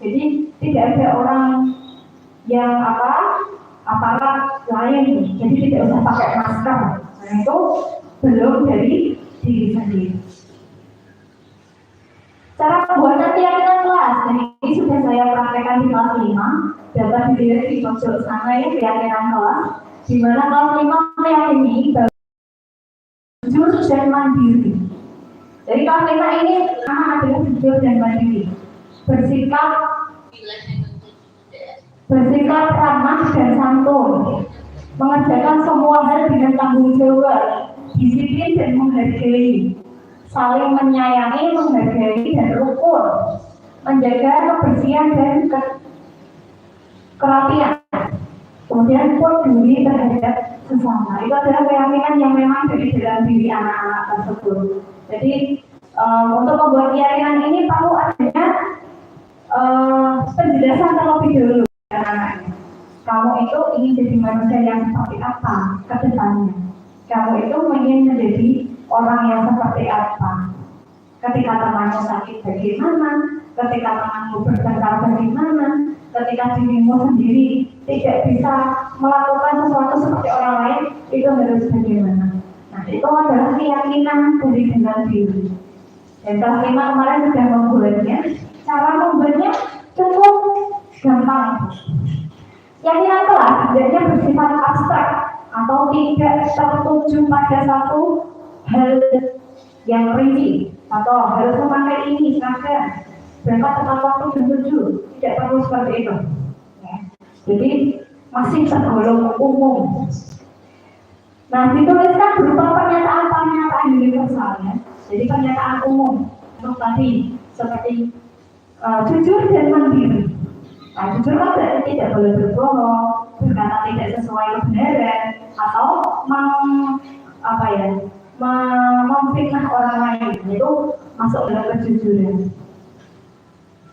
Jadi tidak ada orang yang aparat lain, jadi tidak usah pakai masker. Nah, itu belum dari diri sendiri. Cara pembuatan keyakinan kelas, ini sudah saya praktekkan di kelas 5, dapat dilihat di pojok sana ya, keyakinan kelas, di mana kelas 5 meyakini bahwa jujur dan mandiri. Jadi kelas 5 ini anak adalah jujur dan mandiri, bersikap ramah dan santun, mengerjakan semua hal dengan tanggung jawab, disiplin dan menghargai, saling menyayangi, menghargai dan rukun, menjaga kebersihan dan kerapian, kemudian peduli terhadap sesama. Itu adalah keyakinan yang memang dari dalam diri anak-anak tersebut. Jadi untuk membuat keyakinan ini perlu adanya penjelasan terlebih dahulu. Kamu itu ingin jadi manusia yang seperti apa ke depannya? Kamu itu ingin menjadi orang yang seperti apa? Ketika temanmu sakit bagaimana? Ketika temanmu bertengkar bagaimana? Ketika dirimu sendiri tidak bisa melakukan sesuatu seperti orang lain, itu harus bagaimana? Nah, itu adalah keyakinan dari dalam diri. Dan kelas 5 kemarin sudah membuatnya. Cara membuatnya cukup Keyakinan kelas sebenarnya bersifat abstrak atau tidak tertuju pada satu hal yang rinci atau harus memakai ini seragam berangkat tepat waktu tertuju, tidak perlu seperti itu. Ya. Jadi masih tergolong umum. Nah, dituliskan berupa pernyataan-pernyataan universal ya. Jadi pernyataan umum untuk tadi seperti jujur dan mandiri. Nah, jujur kan berarti tidak boleh berbohong, berkata tidak sesuai kebenaran, atau memfitnah orang lain, itu masuk dalam kejujuran.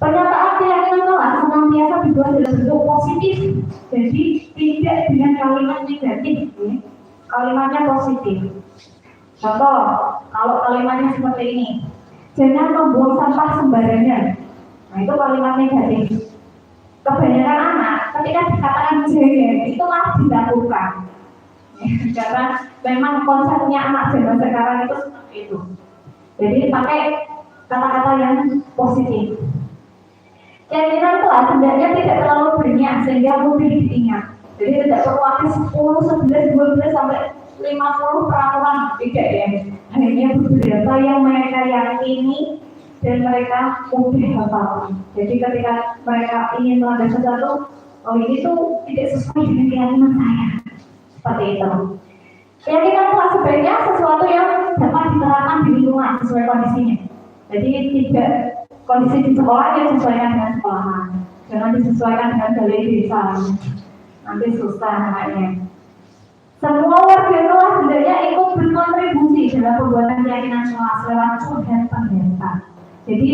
Pernyataan keyakinan kelas senantiasa dibuat dalam bentuk positif, jadi tidak dengan kalimat negatif. Kalimatnya positif. Contoh, kalau kalimatnya seperti ini, jangan membuang sampah sembarangan. Nah, itu kalimat negatif. Kebanyakan anak ketika dikatakan jangan itu malah dilakukan. Karena memang konsepnya anak zaman sekarang itu seperti itu. Jadi pakai kata-kata yang positif. Keyakinan kelas sebenarnya tidak terlalu banyak sehingga mudah diingat. Jadi tidak perlu ada 10, 11, 12 sampai 50 peraturan, tidak ya. Hanya beberapa yang mereka yakini dan mereka mudah hafal. Jadi ketika mereka ingin melanggar sesuatu, oh ini tuh tidak sesuai dengan keyakinan saya. Seperti itu. Keyakinan kelas sebenarnya sesuatu yang dapat diterapkan di lingkungan sesuai kondisinya. Jadi tidak kondisi di sekolah yang disesuaikan dengan sekolahan, jangan disesuaikan dengan balai desa. Nanti susah namanya. Semua warga kelas sebenarnya ikut berkontribusi dalam pembuatan keyakinan kelas lewat dan pendeta. Jadi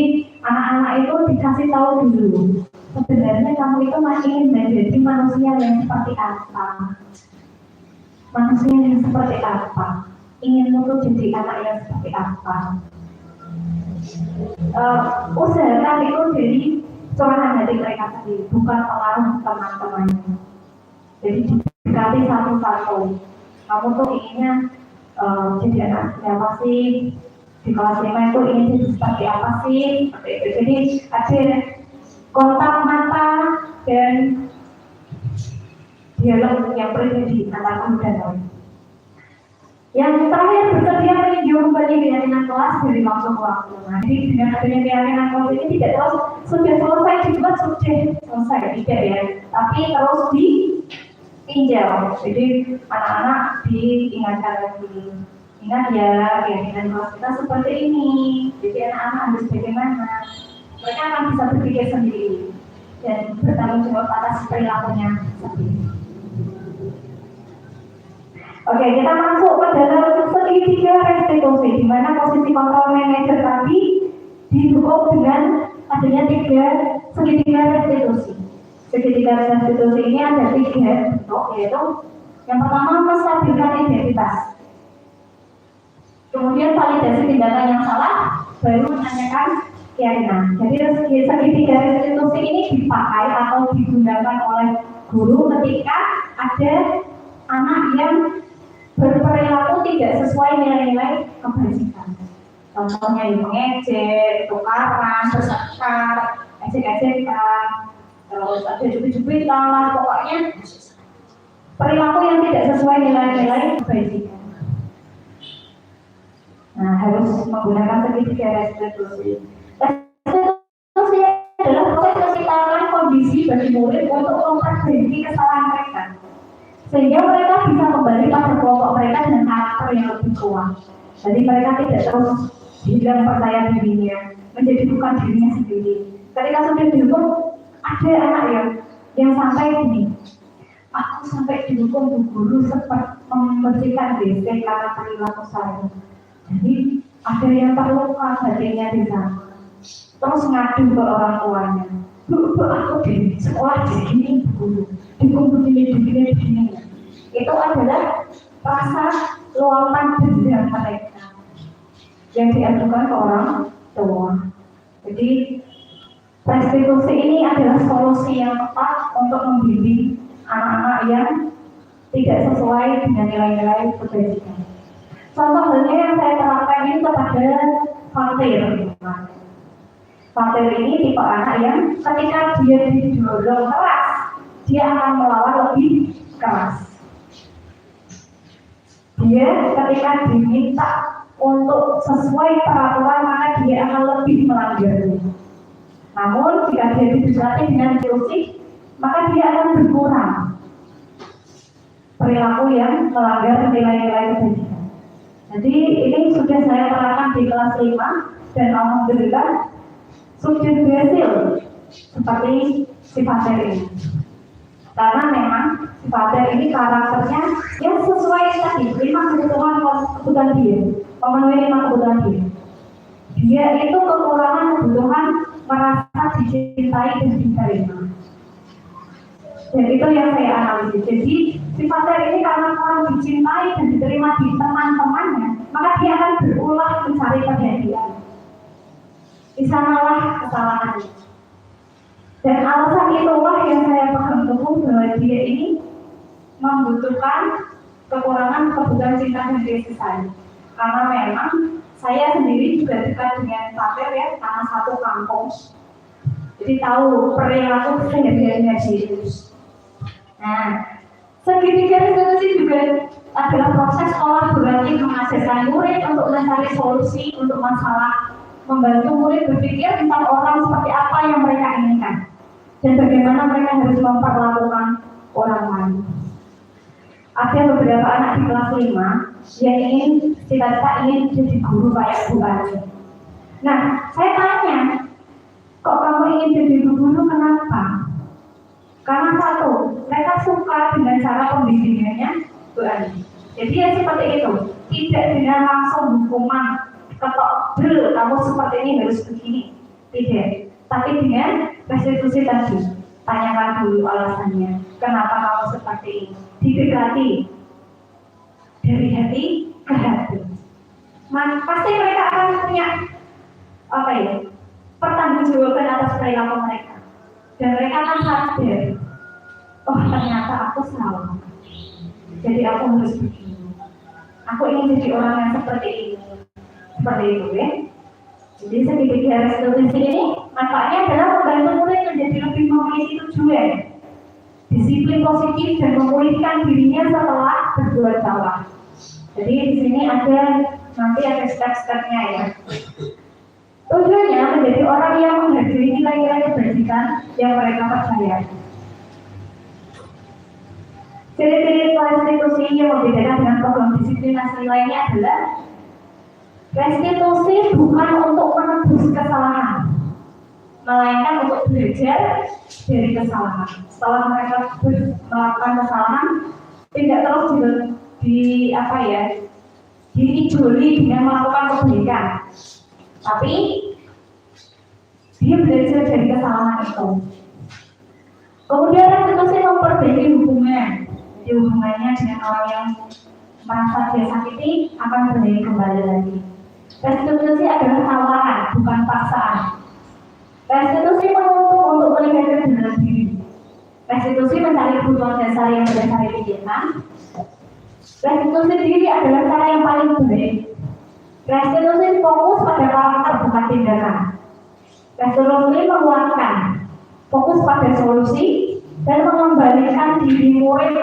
anak-anak itu dikasih tahu dulu, sebenarnya kamu itu masih ingin menjadi manusia yang seperti apa? Manusia yang seperti apa? Ingin untuk jadi anak yang seperti apa? Usahakan itu dari curahan hati mereka sendiri, bukan pengaruh teman-temannya. Jadi didekati satu-satu. Kamu tuh inginnya jadi anak siapa sih? Di kelas 5 itu ingin jadi seperti apa sih? Seperti itu. Jadi ada kontak mata dan dialog yang pribadi antara guru dan murid. Yang terakhir bersedia meninjau kembali keyakinan kelas dari waktu ke waktu. Nah, jadi dengan adanya keyakinan kelas ini tidak terus sudah selesai dibuat sudah selesai, tidak ya, tapi terus ditinjau. Jadi anak-anak diingatkan lagi. Ingat ya, keyakinan kelas kita seperti ini. Jadi anak-anak harus bagaimana? Mereka akan bisa berpikir sendiri dan bertanggung jawab atas perilakunya sendiri. Oke, kita masuk ke dalam segitiga restitusi, di mana posisi kontrol manajer tadi didukung dengan adanya segitiga restitusi. Segitiga restitusi ini ada 3 bentuk, yaitu yang pertama menstabilkan identitas, kemudian validasi tindakan yang salah, baru menanyakan keyakinan. Jadi segitiga restitusi ini dipakai atau digunakan oleh guru ketika ada anak yang berperilaku tidak sesuai nilai-nilai kebajikan. Contohnya mengejek, tukaran, bersekar, ejek-ejekan, terus ada jubit-jubitan lah, pokoknya perilaku yang tidak sesuai nilai-nilai kebajikan. Nah, harus menggunakan segitiga restitusi. Restitusi adalah proses kesetaraan kondisi bagi murid untuk memperbaiki kesalahan mereka, sehingga mereka bisa kembali pada kelompok mereka dengan karakter yang lebih kuat. Jadi mereka tidak terus hilang percaya dirinya, menjadi bukan dirinya sendiri. Ketika sudah dihukum, ada anak yang sampai gini, aku sampai dihukum bu guru sempat membersihkan WC karena perilaku saya. Jadi ada yang terluka batinnya di sana, terus ngadu ke orang tuanya. Bu, aku di sekolah begini guru, dihukum begini. Itu adalah rasa luapan dendam mereka yang diajukan ke orang tua. Jadi restitusi ini adalah solusi yang tepat untuk membimbing anak-anak yang tidak sesuai dengan nilai-nilai kebajikan. Contoh halnya yang saya terapkan ini kepada Fatir. Fatir ini tipe anak yang ketika dia didorong keras dia akan melawan lebih keras. Dia ketika diminta untuk sesuai peraturan, maka dia akan lebih melanggarnya. Namun jika dia dilatih dengan fisik, maka dia akan berkurang perilaku yang melanggar nilai-nilai kebajikan. Jadi ini sudah saya terapkan di kelas 5 dan alhamdulillah sudah berhasil seperti sifatnya ini. Karena memang sifatnya ini karakternya yang sesuai tadi 5 kebutuhan dia, memenuhi 5 kebutuhan dia. Dia itu kekurangan kebutuhan merasa dicintai dan diterima. Dan itu yang saya analisis. Jadi sifatnya ini karena orang dicintai dan diterima di teman-temannya, maka dia akan berulah mencari perhatian. Di sanalah kesalahannya. Dan alasan itulah yang saya pegang teguh bahwa dia ini membutuhkan kekurangan kebutuhan cinta dan kasih sayang. Karena memang saya sendiri juga dekat dengan Pater ya, karena satu kampung. Jadi tahu perilaku sehari-harinya Yesus. Nah, segitiga restitusi juga adalah proses kolaborasi mengajarkan murid untuk mencari solusi untuk masalah, membantu murid berpikir tentang orang seperti apa yang mereka inginkan dan bagaimana mereka harus memperlakukan orang lain. Ada beberapa anak di kelas 5 yang ingin cita-cita ingin jadi guru kayak Bu Ani. Nah, saya tanya, kok kamu ingin jadi guru, kenapa? Karena satu, mereka suka dengan cara pembimbingannya Bu Ani. Jadi ya seperti itu, tidak dengan langsung hukuman ketok bel, kamu seperti ini harus begini, tidak. Tapi dengan restitusi tadi, tanyakan dulu alasannya, kenapa kamu seperti ini, didekati dari hati ke hati. Pasti mereka akan punya pertanggungjawaban atas perilaku mereka, dan mereka akan sadar, oh ternyata aku salah, jadi aku harus begini, aku ingin jadi orang yang seperti ini, seperti itu ya. Jadi segitiga restitusi ini manfaatnya adalah membantu murid menjadi lebih memiliki tujuan, disiplin positif dan memulihkan dirinya setelah berbuat salah. Jadi di sini nanti ada step-stepnya ya. Tujuannya menjadi orang yang menghargai nilai-nilai kebajikan yang mereka percaya. Ciri-ciri restitusi yang membedakan dengan program disiplinasi lainnya adalah restitusi bukan untuk menebus kesalahan, melainkan untuk belajar dari kesalahan. Setelah mereka melakukan kesalahan, tidak terus diijoli dengan melakukan kebaikan, tapi dia belajar dari kesalahan itu. Kemudian restitusi memperbaiki hubungan. Jadi hubungannya dengan orang yang merasa dia sakiti akan berbaik kembali lagi. Restitusi adalah tawaran, bukan paksaan. Restitusi menuntut untuk melihat kebenaran diri. Restitusi mencari kebutuhan dasar yang berdasar kegiatan. Restitusi diri adalah cara yang paling baik. Restitusi fokus pada karakter bukan tindakan. Restitusi menguatkan, fokus pada solusi dan mengembalikan diri murid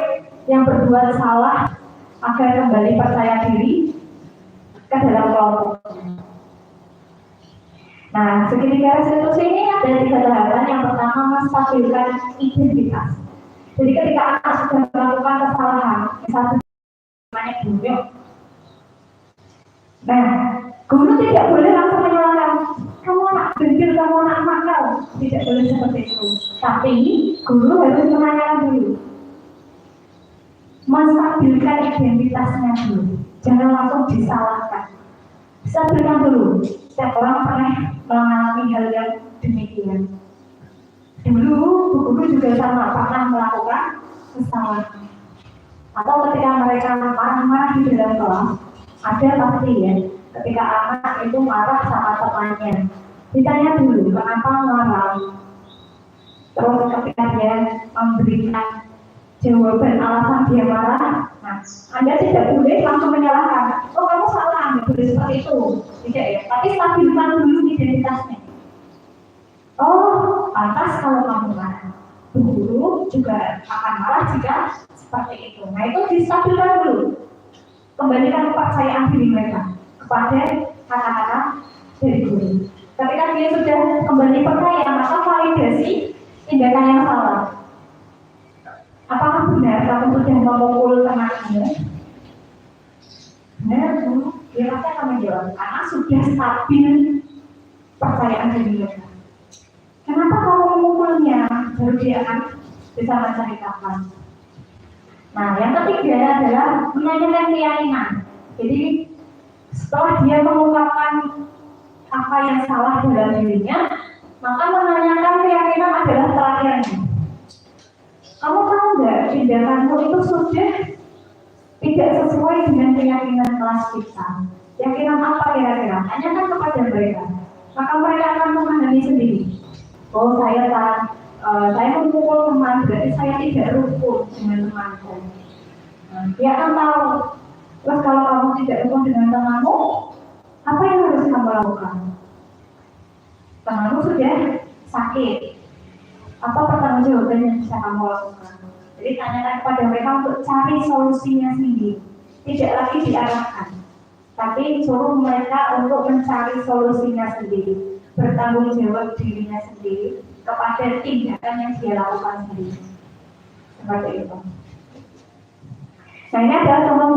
yang berbuat salah agar kembali percaya diri ke dalam kelompok. Nah, segitiga restitusi ini ada 3 tahapan. Yang pertama, menstabilkan identitas. Jadi ketika anak sudah melakukan kesalahan, misalnya namanya bunyok. Nah, guru tidak boleh langsung menyalahkan, kamu anak gendil, kamu anak nakal. Tidak boleh seperti itu. Tapi guru harus menanyakan dulu, menstabilkan identitasnya dulu. Jangan langsung disalahkan. Stabilkan dulu. Setiap orang pernah mengalami hal yang demikian. Dulu guru juga sama, pernah melakukan kesalahan. Atau ketika mereka marah-marah di dalam kelas, ada pasti ya, ketika anak itu marah sama temannya, ditanya dulu kenapa marah. Terus ketika dia memberikan jawaban alasan dia marah, nah, Anda tidak boleh langsung menyalahkan, oh kamu salah, nggak boleh seperti itu, tidak ya. Tapi stabilkan dulu identitasnya. Oh, pantas kalau kamu marah. guru juga akan marah jika seperti itu. Nah, itu distabilkan dulu. Kembalikan kepercayaan diri mereka kepada kata-kata dari guru. Ketika dia sudah kembali percaya, maka validasi tindakan yang salah. Apakah benar kamu sudah memukul temanmu? Benar, dia pasti akan menjawab karena sudah stabil percayaan diri mereka. Kenapa kamu memukulnya? Baru dia akan bisa menceritakan. Nah, yang ketiga adalah menanyakan keyakinan. Jadi setelah dia mengungkapkan apa yang salah dalam dirinya, maka menanyakan keyakinan adalah terakhirnya. Kamu tahu nggak, tindakanmu itu sudah tidak sesuai dengan keyakinan kelas kita. Keyakinan apa kira-kira? Tanyakan kepada mereka. Maka mereka akan memahami sendiri. Oh, saya memukul teman, berarti saya tidak rukun dengan temanku. Nah, dia akan tahu. Terus kalau kamu tidak rukun dengan temanmu, apa yang harus kamu lakukan? Temanmu sudah sakit. Apa pertanggungjawaban yang bisa kamu lakukan? Jadi tanyakan kepada mereka untuk cari solusinya sendiri. Tidak lagi diarahkan, tapi suruh mereka untuk mencari solusinya sendiri. Bertanggung jawab dirinya sendiri kepada tindakan yang dia lakukan sendiri. Seperti itu. Nah, ini adalah contoh